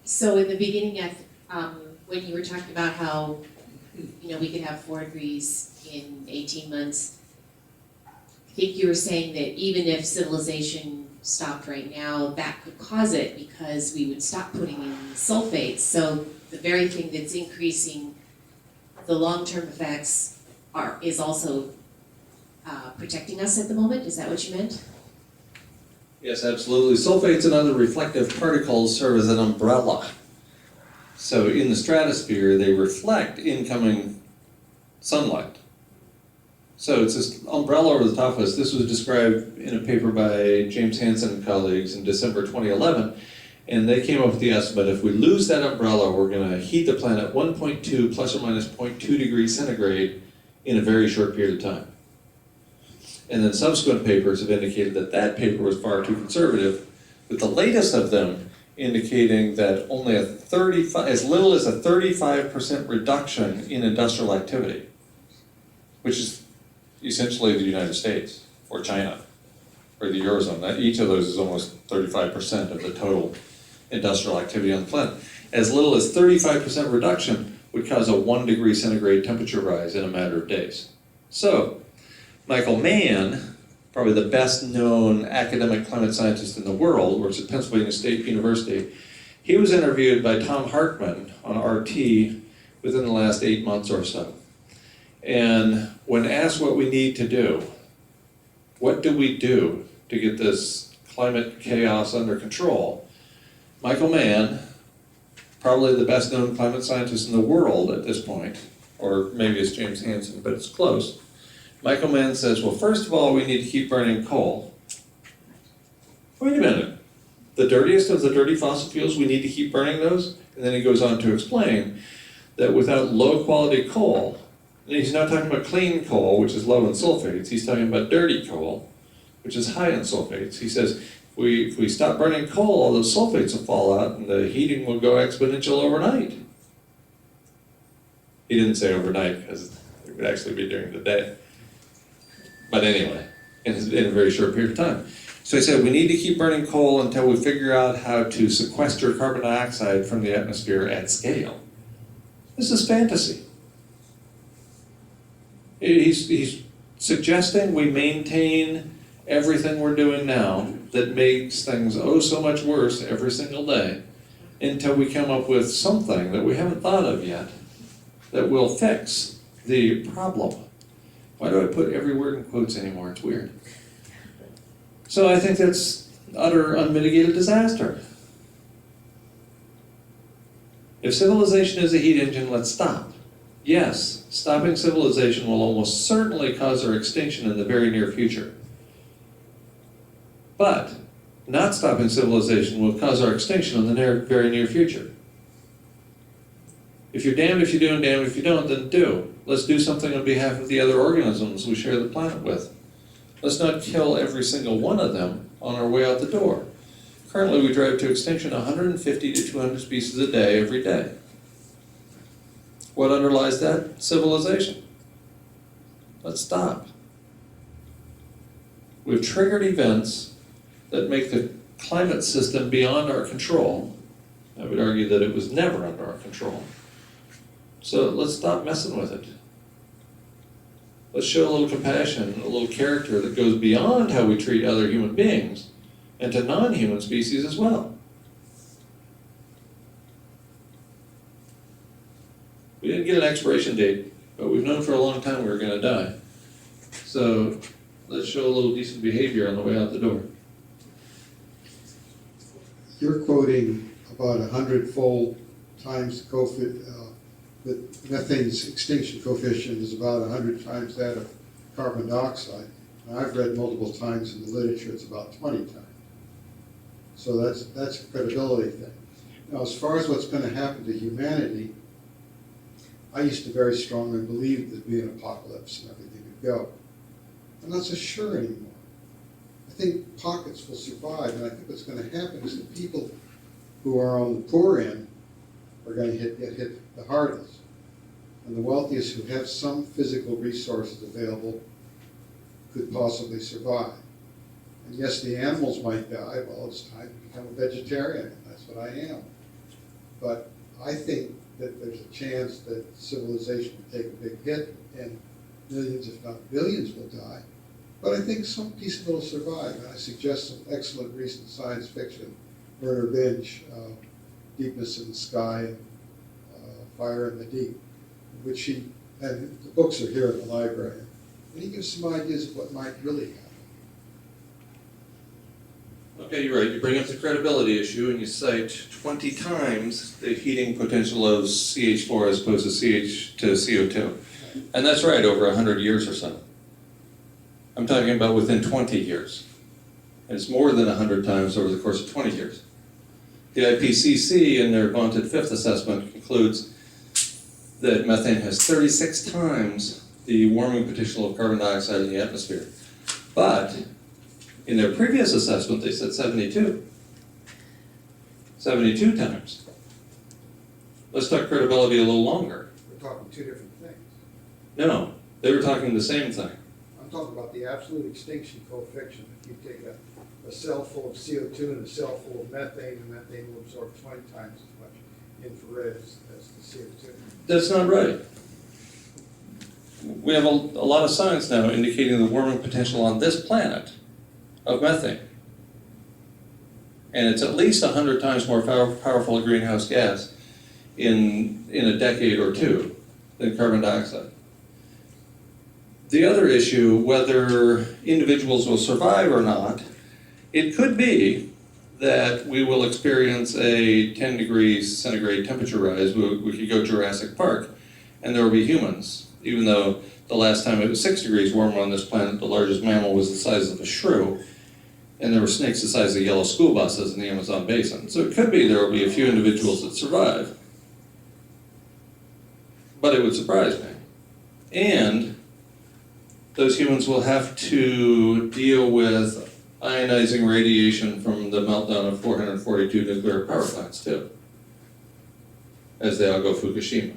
So in the beginning, when you were talking about how, we could have 4 degrees in 18 months, I think you were saying that even if civilization stopped right now, that could cause it because we would stop putting in sulfates. So the very thing that's increasing the long-term effects is also protecting us at the moment. Is that what you meant? Yes, absolutely. Sulfates and other reflective particles serve as an umbrella. So in the stratosphere, they reflect incoming sunlight. So it's this umbrella over the top of us. This was described in a paper by James Hansen and colleagues in December 2011, and they came up with the estimate, if we lose that umbrella, we're going to heat the planet 1.2 plus or minus 0.2 degrees centigrade in a very short period of time. And then subsequent papers have indicated that that paper was far too conservative, with the latest of them indicating that only as little as a 35% reduction in industrial activity, which is essentially the United States or China or the Eurozone. Each of those is almost 35% of the total industrial activity on the planet. As little as 35% reduction would cause a 1 degree centigrade temperature rise in a matter of days. So, Michael Mann, probably the best known academic climate scientist in the world, works at Pennsylvania State University. He was interviewed by Tom Hartman on RT within the last 8 months or so. And when asked what we need to do, what do we do to get this climate chaos under control, Michael Mann, probably the best known climate scientist in the world at this point, or maybe it's James Hansen, but it's close. Michael Mann says, well, first of all, we need to keep burning coal. Wait a minute. The dirtiest of the dirty fossil fuels, we need to keep burning those? And then he goes on to explain that without low quality coal, and he's not talking about clean coal, which is low in sulfates, he's talking about dirty coal, which is high in sulfates. He says, if we stop burning coal, all those sulfates will fall out and the heating will go exponential overnight. He didn't say overnight because it would actually be during the day. But anyway, in a very short period of time. So he said, we need to keep burning coal until we figure out how to sequester carbon dioxide from the atmosphere at scale. This is fantasy. He's suggesting we maintain everything we're doing now that makes things oh so much worse every single day until we come up with something that we haven't thought of yet that will fix the problem. Why do I put every word in quotes anymore? It's weird. So I think that's utter unmitigated disaster. If civilization is a heat engine, let's stop. Yes, stopping civilization will almost certainly cause our extinction in the very near future. But not stopping civilization will cause our extinction in the very near future. If you're damned if you do and damned if you don't, then do. Let's do something on behalf of the other organisms we share the planet with. Let's not kill every single one of them on our way out the door. Currently, we drive to extinction 150 to 200 species a day, every day. What underlies that? Civilization. Let's stop. We've triggered events that make the climate system beyond our control. I would argue that it was never under our control. So let's stop messing with it. Let's show a little compassion, a little character that goes beyond how we treat other human beings and to non-human species as well. We didn't get an expiration date, but we've known for a long time we were going to die. So let's show a little decent behavior on the way out the door. You're quoting about 100-fold times that methane's extinction coefficient is about 100 times that of carbon dioxide. And I've read multiple times in the literature it's about 20 times. So that's a credibility thing. Now, as far as what's going to happen to humanity, I used to very strongly believe there'd be an apocalypse and everything would go. I'm not so sure anymore. I think pockets will survive, and I think what's going to happen is the people who are on the poor end are going to get hit the hardest. And the wealthiest who have some physical resources available could possibly survive. And yes, the animals might die. Well, it's time to become a vegetarian, and that's what I am. But I think that there's a chance that civilization will take a big hit, and millions, if not billions, will die. But I think some piece of it will survive, and I suggest some excellent recent science fiction. Werner Binge, Deepness in the Sky, and Fire in the Deep, which he, and the books are here in the library, and he gives some ideas of what might really happen. Okay, you're right. You bring up the credibility issue and you cite 20 times the heating potential of CH4 as opposed to CO2. And that's right, over 100 years or so. I'm talking about within 20 years. And it's more than 100 times over the course of 20 years. The IPCC, in their vaunted fifth assessment, concludes that methane has 36 times the warming potential of carbon dioxide in the atmosphere. But in their previous assessment, they said 72. 72 times. Let's talk credibility a little longer. We're talking two different things. No, they were talking the same thing. I'm talking about the absolute extinction coefficient. If you take a cell full of CO2 and a cell full of methane, the methane will absorb 20 times as much infrared as the CO2. That's not right. We have a lot of science now indicating the warming potential on this planet of methane. And it's at least 100 times more powerful a greenhouse gas in a decade or two than carbon dioxide. The other issue, whether individuals will survive or not, it could be that we will experience a 10 degrees centigrade temperature rise. We could go Jurassic Park, and there will be humans. Even though the last time it was 6 degrees warmer on this planet, the largest mammal was the size of a shrew, and there were snakes the size of yellow school buses in the Amazon basin. So it could be there will be a few individuals that survive. But it would surprise me. And those humans will have to deal with ionizing radiation from the meltdown of 442 nuclear power plants too, as they all go Fukushima.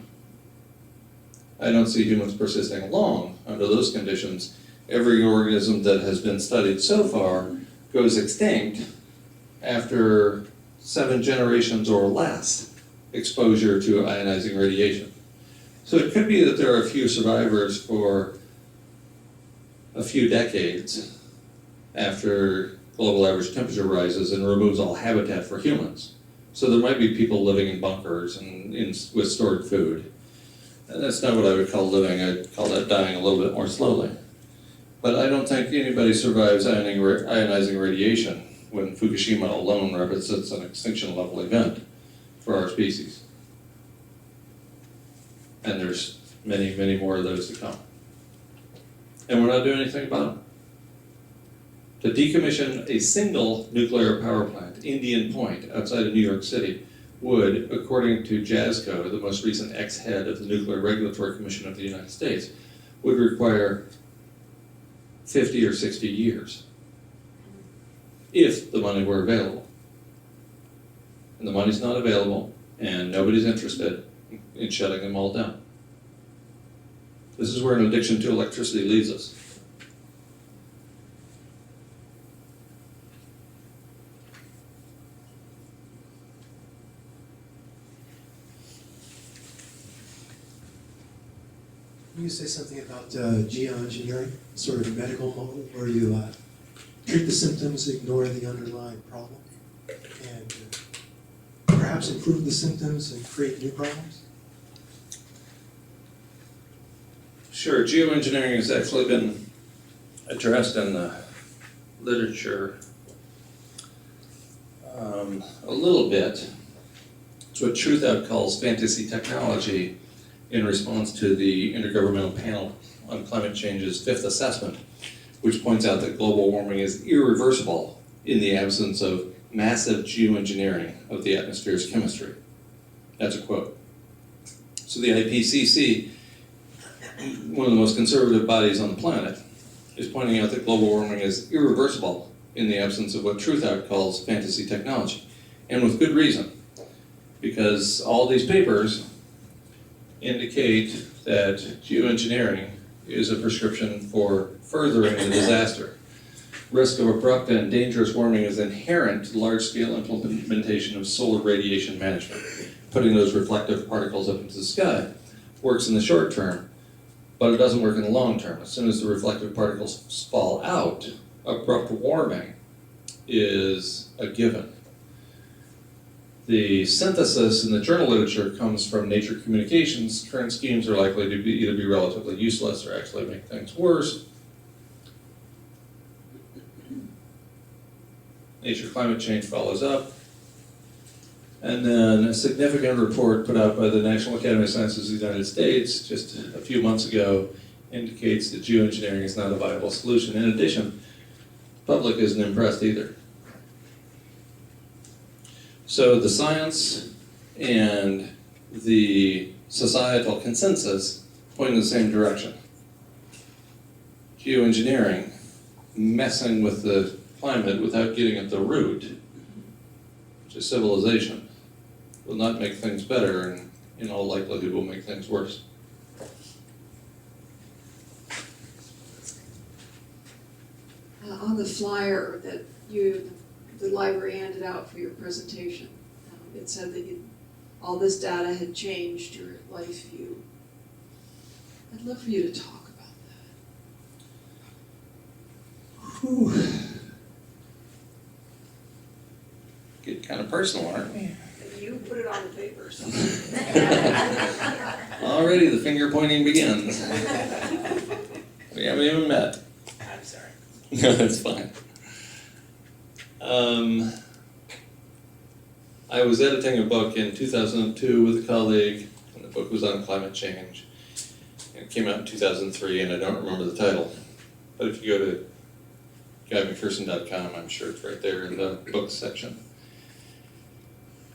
I don't see humans persisting long under those conditions. Every organism that has been studied so far goes extinct after 7 generations or less exposure to ionizing radiation. So it could be that there are a few survivors for a few decades after global average temperature rises and removes all habitat for humans. So there might be people living in bunkers and with stored food. And that's not what I would call living, I'd call that dying a little bit more slowly. But I don't think anybody survives ionizing radiation when Fukushima alone represents an extinction level event for our species. And there's many, many more of those to come. And we're not doing anything about them. To decommission a single nuclear power plant, Indian Point, outside of New York City, would, according to JASCO, the most recent ex-head of the Nuclear Regulatory Commission of the United States, would require 50 or 60 years, if the money were available. And the money's not available, and nobody's interested in shutting them all down. This is where an addiction to electricity leaves us. Can you say something about geoengineering, sort of a medical model where you treat the symptoms, ignore the underlying problem, and perhaps improve the symptoms and create new problems? Sure, geoengineering has actually been addressed in the literature a little bit. It's what Truthout calls fantasy technology in response to the Intergovernmental Panel on Climate Change's fifth assessment, which points out that global warming is irreversible in the absence of massive geoengineering of the atmosphere's chemistry. That's a quote. So the IPCC, one of the most conservative bodies on the planet, is pointing out that global warming is irreversible in the absence of what Truthout calls fantasy technology. And with good reason, because all these papers indicate that geoengineering is a prescription for furthering the disaster. Risk of abrupt and dangerous warming is inherent to large-scale implementation of solar radiation management. Putting those reflective particles up into the sky works in the short term, but it doesn't work in the long term. As soon as the reflective particles fall out, abrupt warming is a given. The synthesis in the journal literature comes from Nature Communications. Current schemes are likely to either be relatively useless or actually make things worse. Nature Climate Change follows up. And then a significant report put out by the National Academy of Sciences of the United States just a few months ago indicates that geoengineering is not a viable solution. In addition, the public isn't impressed either. So the science and the societal consensus point in the same direction. Geoengineering, messing with the climate without getting at the root, which is civilization, will not make things better and in all likelihood will make things worse. On the flyer that the library handed out for your presentation, it said that all this data had changed your life view. I'd love for you to talk about that. Whew. Get kind of personal, aren't we? You put it on the papers. Already the finger pointing begins. We haven't even met. I'm sorry. No, that's fine. I was editing a book in 2002 with a colleague, and the book was on climate change. And it came out in 2003, and I don't remember the title. But if you go to GuyMcPherson.com, I'm sure it's right there in the books section.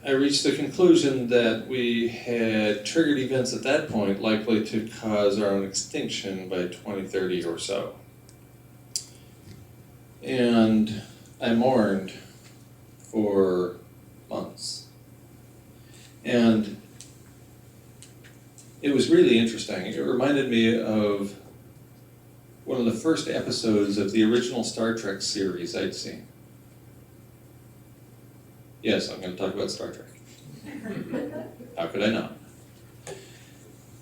I reached the conclusion that we had triggered events at that point likely to cause our own extinction by 2030 or so. And I mourned for months. And it was really interesting. It reminded me of one of the first episodes of the original Star Trek series I'd seen. Yes, I'm going to talk about Star Trek. How could I not?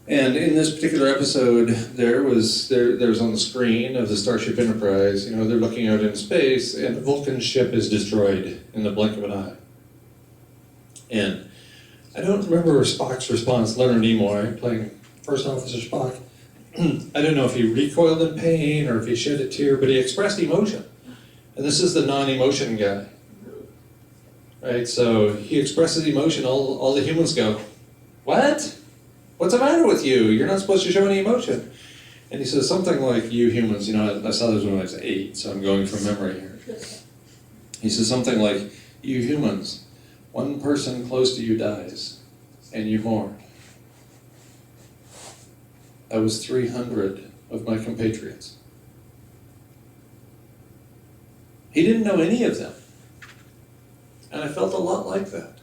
And in this particular episode, there's on the screen of the Starship Enterprise, they're looking out in space, and the Vulcan ship is destroyed in the blink of an eye. And I don't remember Spock's response, Leonard Nimoy, playing First Officer Spock, I don't know if he recoiled in pain or if he shed a tear, but he expressed emotion. And this is the non-emotion guy. Right, so he expresses emotion, all the humans go, "What? What's the matter with you? You're not supposed to show any emotion." And he says something like, "You humans," I saw this when I was 8, so I'm going from memory here. He says something like, "You humans, one person close to you dies, and you mourn." That was 300 of my compatriots. He didn't know any of them. And I felt a lot like that.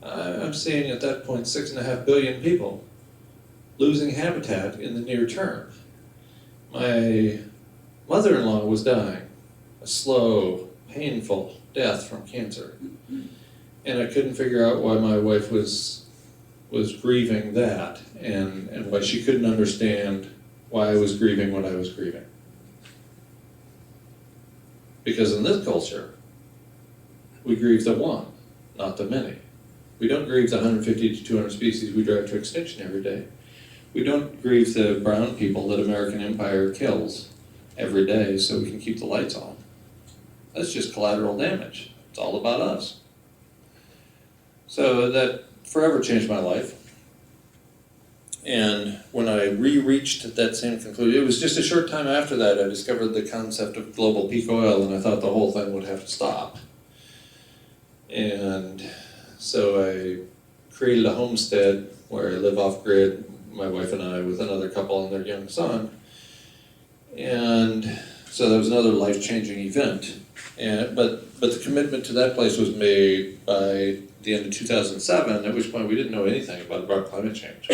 I'm seeing at that point 6.5 billion people losing habitat in the near term. My mother-in-law was dying, a slow, painful death from cancer. And I couldn't figure out why my wife was grieving that, and why she couldn't understand why I was grieving what I was grieving. Because in this culture, we grieve the one, not the many. We don't grieve the 150 to 200 species we drive to extinction every day. We don't grieve the brown people that American empire kills every day so we can keep the lights on. That's just collateral damage. It's all about us. So that forever changed my life. And when I reached that same conclusion, it was just a short time after that I discovered the concept of global peak oil, and I thought the whole thing would have to stop. And so I created a homestead where I live off-grid, my wife and I, with another couple and their young son. And so that was another life-changing event. But the commitment to that place was made by the end of 2007, at which point we didn't know anything about climate change.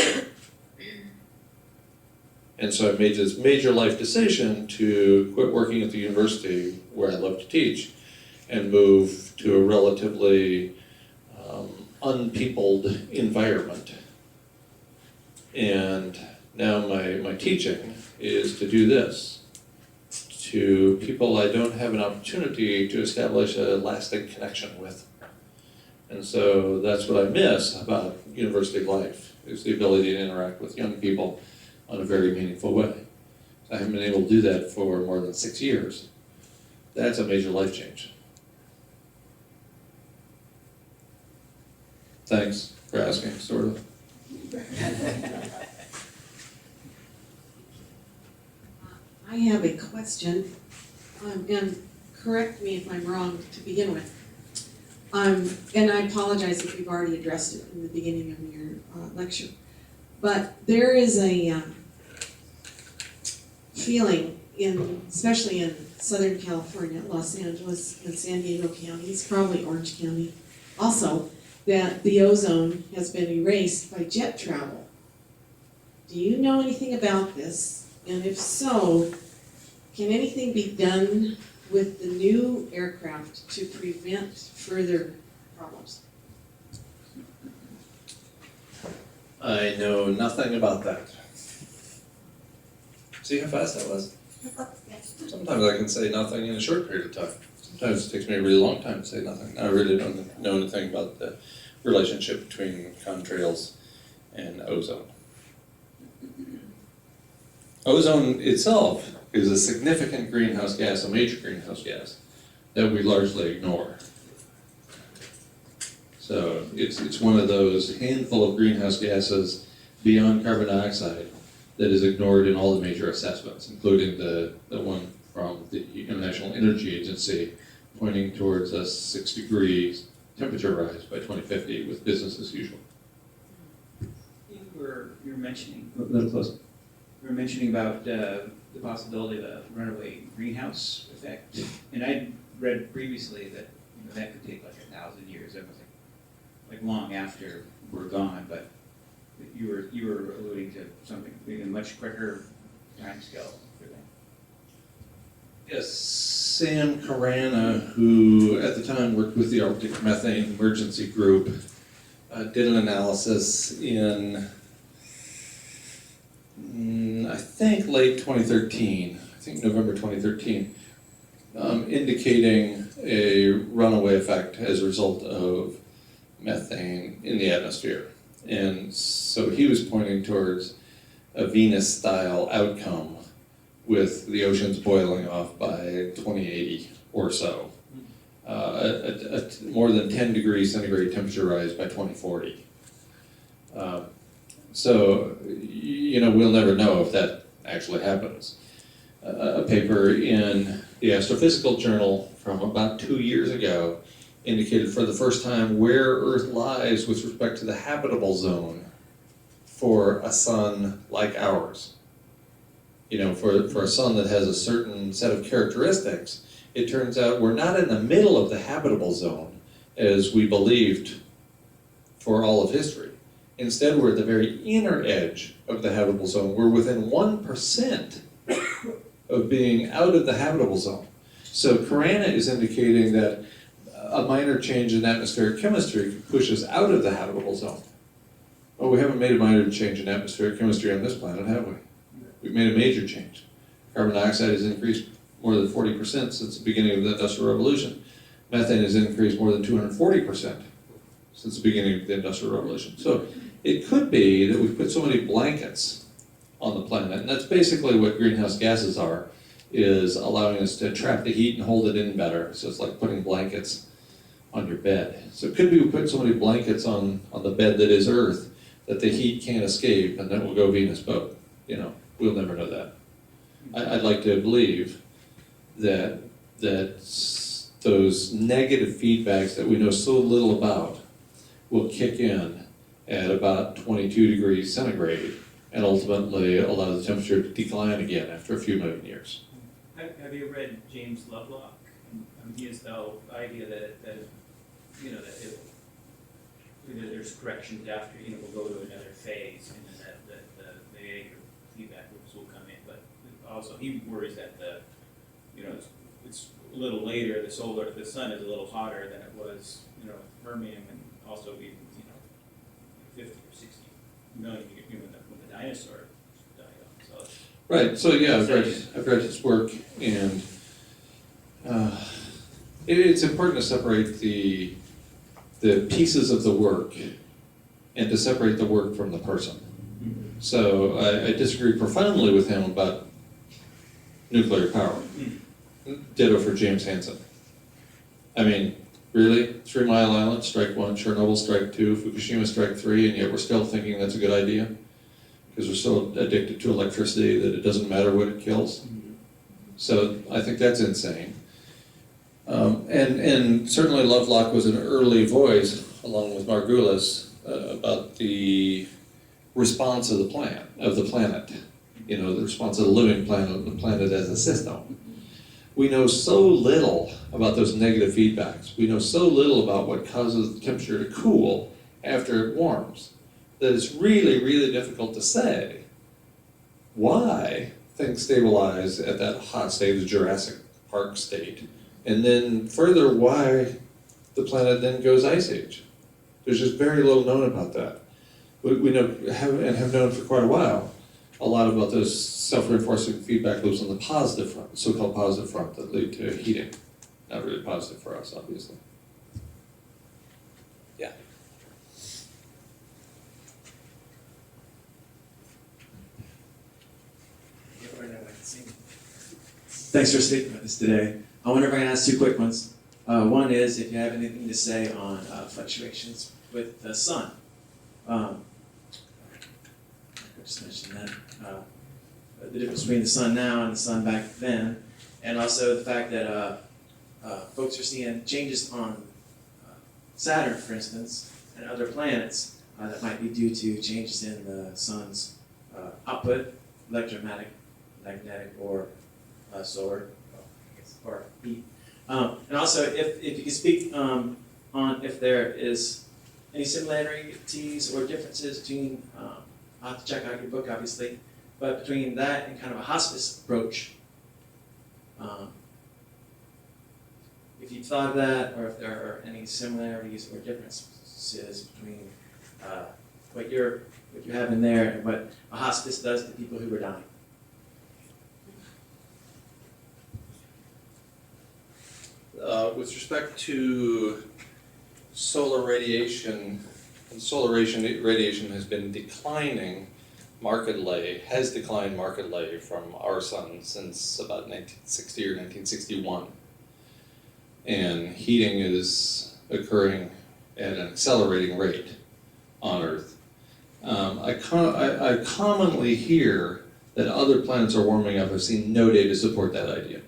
And so I made this major life decision to quit working at the university where I love to teach and move to a relatively unpeopled environment. And now my teaching is to do this, to people I don't have an opportunity to establish a lasting connection with. And so that's what I miss about university life, is the ability to interact with young people on a very meaningful way. I haven't been able to do that for more than 6 years. That's a major life change. Thanks for asking, sort of. I have a question, and correct me if I'm wrong to begin with. And I apologize if you've already addressed it in the beginning of your lecture. But there is a feeling, especially in Southern California, Los Angeles and San Diego counties, probably Orange County also, that the ozone has been erased by jet travel. Do you know anything about this? And if so, can anything be done with the new aircraft to prevent further problems? I know nothing about that. See how fast that was? Sometimes I can say nothing in a short period of time. Sometimes it takes me a really long time to say nothing. I really don't know anything about the relationship between contrails and ozone. Ozone itself is a significant greenhouse gas, a major greenhouse gas, that we largely ignore. So it's one of those handful of greenhouse gases beyond carbon dioxide that is ignored in all the major assessments, including the one from the International Energy Agency pointing towards a 6 degrees temperature rise by 2050 with business as usual. You were mentioning, A little closer. you were mentioning about the possibility of a runaway greenhouse effect, and I read previously that that could take like 1,000 years. That was like long after we're gone, but you were alluding to something even much quicker timescale for that. Yes, Sam Carana, who at the time worked with the Arctic Methane Emergency Group, did an analysis in, I think, late 2013, I think November 2013, indicating a runaway effect as a result of methane in the atmosphere. And so he was pointing towards a Venus-style outcome with the oceans boiling off by 2080 or so. More than 10 degrees centigrade temperature rise by 2040. So, we'll never know if that actually happens. A paper in the Astrophysical Journal from about 2 years ago indicated for the first time where Earth lies with respect to the habitable zone for a sun like ours. For a sun that has a certain set of characteristics, it turns out we're not in the middle of the habitable zone as we believed for all of history. Instead, we're at the very inner edge of the habitable zone. We're within 1% of being out of the habitable zone. So Carana is indicating that a minor change in atmospheric chemistry could push us out of the habitable zone. Well, we haven't made a minor change in atmospheric chemistry on this planet, have we? We've made a major change. Carbon dioxide has increased more than 40% since the beginning of the Industrial Revolution. Methane has increased more than 240% since the beginning of the Industrial Revolution. So it could be that we've put so many blankets on the planet, and that's basically what greenhouse gases are, is allowing us to trap the heat and hold it in better. So it's like putting blankets on your bed. So it could be we put so many blankets on the bed that is Earth that the heat can't escape, and then we'll go Venus boat. We'll never know that. I'd like to believe that those negative feedbacks that we know so little about will kick in at about 22 degrees centigrade and ultimately allow the temperature to decline again after a few million years. Have you read James Lovelock? He has the idea that there's corrections after, we'll go to another phase, and then the negative feedback loops will come in. But also, he worries that it's a little later. The sun is a little hotter than it was, Permian, and also even 50 or 60 million when the dinosaur died off. So Right. So yeah, I've read his work, and it's important to separate the pieces of the work and to separate the work from the person. So I disagree profoundly with him about nuclear power. Ditto for James Hansen. I mean, really? 3 Mile Island, strike 1, Chernobyl, strike 2, Fukushima, strike 3, and yet we're still thinking that's a good idea? Because we're so addicted to electricity that it doesn't matter what it kills. So I think that's insane. And certainly Lovelock was an early voice, along with Margulis, about the response of the planet, the response of the living planet, the planet as a system. We know so little about those negative feedbacks. We know so little about what causes the temperature to cool after it warms that it's really, really difficult to say why things stabilize at that hot state, the Jurassic Park state, and then further why the planet then goes ice age. There's just very little known about that. We know, have known for quite a while, a lot about those self-reinforcing feedback loops on the positive front, the so-called positive front that lead to heating. Not really positive for us, obviously. Yeah. Thanks for speaking with us today. I wonder if I can ask 2 quick ones. One is if you have anything to say on fluctuations with the sun. I just mentioned that. The difference between the sun now and the sun back then, and also the fact that folks are seeing changes on Saturn, for instance, and other planets that might be due to changes in the sun's output, electromagnetic, magnetic, or solar, or heat. And also, if you could speak on if there is any similarities or differences between, I'll have to check out your book, obviously, but between that and kind of a hospice approach, if you've thought of that, or if there are any similarities or differences between what you have in there and what a hospice does to people who are dying. With respect to solar radiation And solar radiation has been declining markedly, has declined markedly from our sun since about 1960 or 1961. And heating is occurring at an accelerating rate on Earth. I commonly hear that other planets are warming up. I've seen no data to support that idea.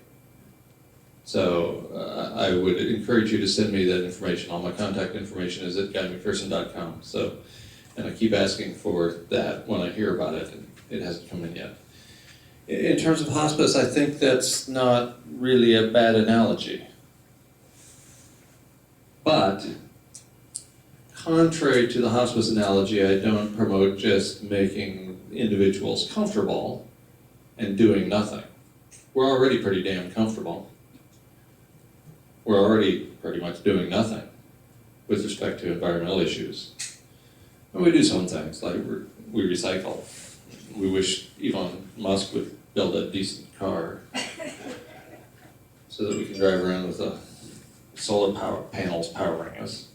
So I would encourage you to send me that information. All my contact information is at guymcpherson.com. So, and I keep asking for that when I hear about it, and it hasn't come in yet. In terms of hospice, I think that's not really a bad analogy. But contrary to the hospice analogy, I don't promote just making individuals comfortable and doing nothing. We're already pretty damn comfortable. We're already pretty much doing nothing with respect to environmental issues. And we do some things, like we recycle. We wish Elon Musk would build a decent car so that we can drive around with the solar power panels powering us.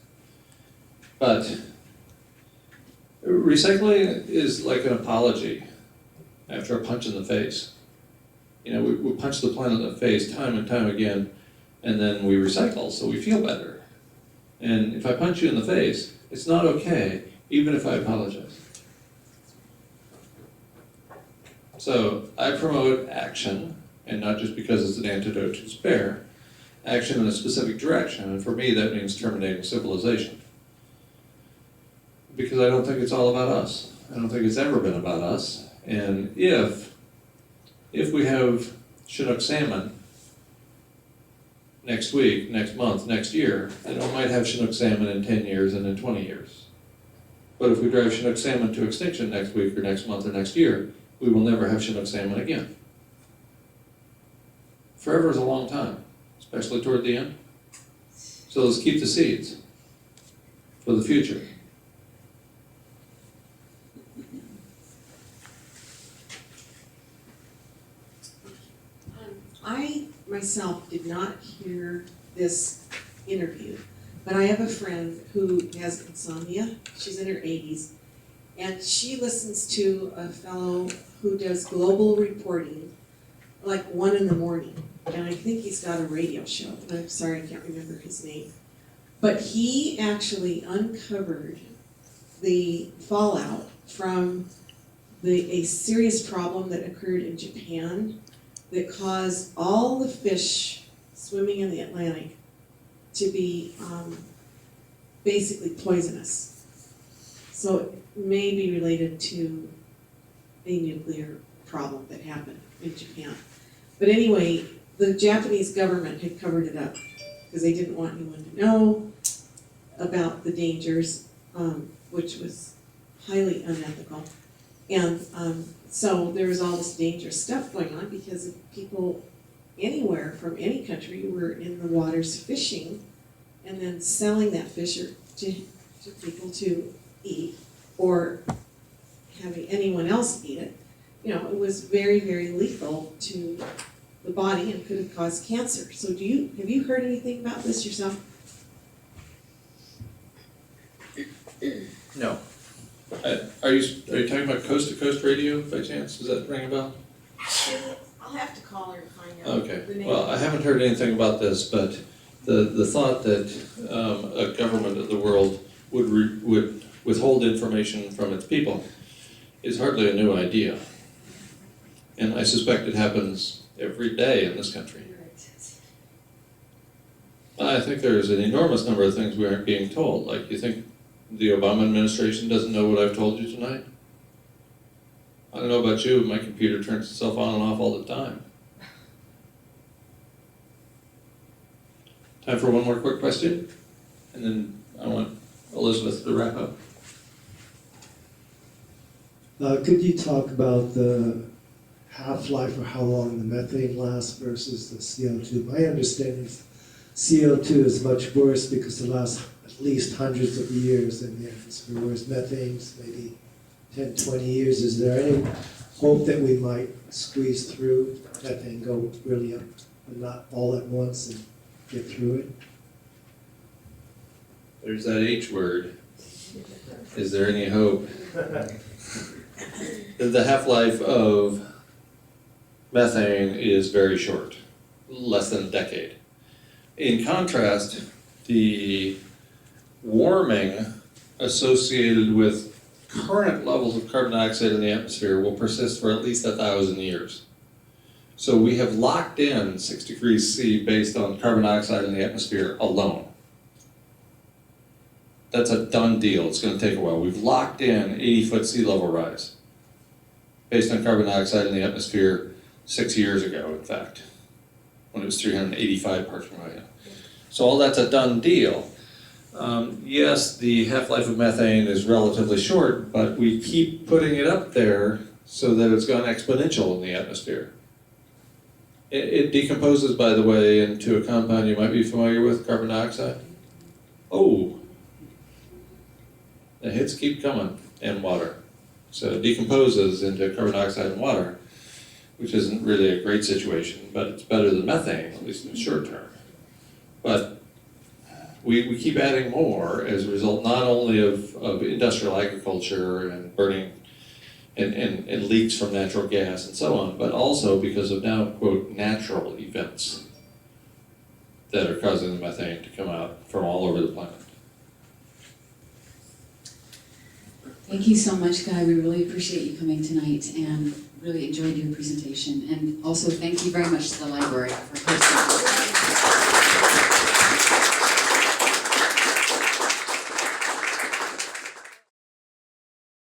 But recycling is like an apology after a punch in the face. You know, we punch the planet in the face time and time again, and then we recycle so we feel better. And if I punch you in the face, it's not okay, even if I apologize. So I promote action, and not just because it's an antidote to despair, action in a specific direction, and for me that means terminating civilization. Because I don't think it's all about us. I don't think it's ever been about us. And if we have Chinook salmon next week, next month, next year, then we might have Chinook salmon in 10 years and in 20 years. But if we drive Chinook salmon to extinction next week or next month or next year, we will never have Chinook salmon again. Forever is a long time, especially toward the end. So let's keep the seeds for the future. I myself did not hear this interview, but I have a friend who has insomnia. She's in her 80s, and she listens to a fellow who does global reporting like 1 a.m, and I think he's got a radio show, and I'm sorry I can't remember his name. But he actually uncovered the fallout from a serious problem that occurred in Japan that caused all the fish swimming in the Atlantic to be basically poisonous. So it may be related to a nuclear problem that happened in Japan. But anyway, the Japanese government had covered it up because they didn't want anyone to know about the dangers, which was highly unethical. And so there was all this dangerous stuff going on because people anywhere from any country were in the waters fishing and then selling that fish to people to eat or having anyone else eat it. You know, it was very, very lethal to the body and could have caused cancer. So have you heard anything about this yourself? No. Are you talking about Coast to Coast Radio by chance? Does that ring a bell? I'll have to call her and find out the Okay. name. Well, I haven't heard anything about this, but the thought that a government of the world would withhold information from its people is hardly a new idea. And I suspect it happens every day in this country. I think there's an enormous number of things we aren't being told. Like, you think the Obama administration doesn't know what I've told you tonight? I don't know about you, but my computer turns itself on and off all the time. Time for one more quick question, and then I want Elizabeth to wrap up. Could you talk about the half-life or how long the methane lasts versus the CO2? My understanding is CO2 is much worse because it lasts at least hundreds of years in the atmosphere, whereas methane's maybe 10, 20 years. Is there any hope that we might squeeze through methane, go really up, and not all at once and get through it? There's that H word. Is there any hope? The half-life of methane is very short, less than a decade. In contrast, the warming associated with current levels of carbon dioxide in the atmosphere will persist for at least 1,000 years. So we have locked in 6 degrees C based on carbon dioxide in the atmosphere alone. That's a done deal. It's going to take a while. We've locked in 80-foot sea level rise based on carbon dioxide in the atmosphere 6 years ago, in fact, when it was 385 parts per million. So all that's a done deal. Yes, the half-life of methane is relatively short, but we keep putting it up there so that it's gone exponential in the atmosphere. It decomposes, by the way, into a compound you might be familiar with, carbon dioxide. Oh, the hits keep coming, and water. So it decomposes into carbon dioxide and water, which isn't really a great situation, but it's better than methane, at least in the short term. But we keep adding more as a result not only of industrial agriculture and burning and leaks from natural gas and so on, but also because of now, quote, natural events that are causing the methane to come out from all over the planet. Thank you so much, Guy. We really appreciate you coming tonight and really enjoyed your presentation. And also thank you very much to the library for hosting.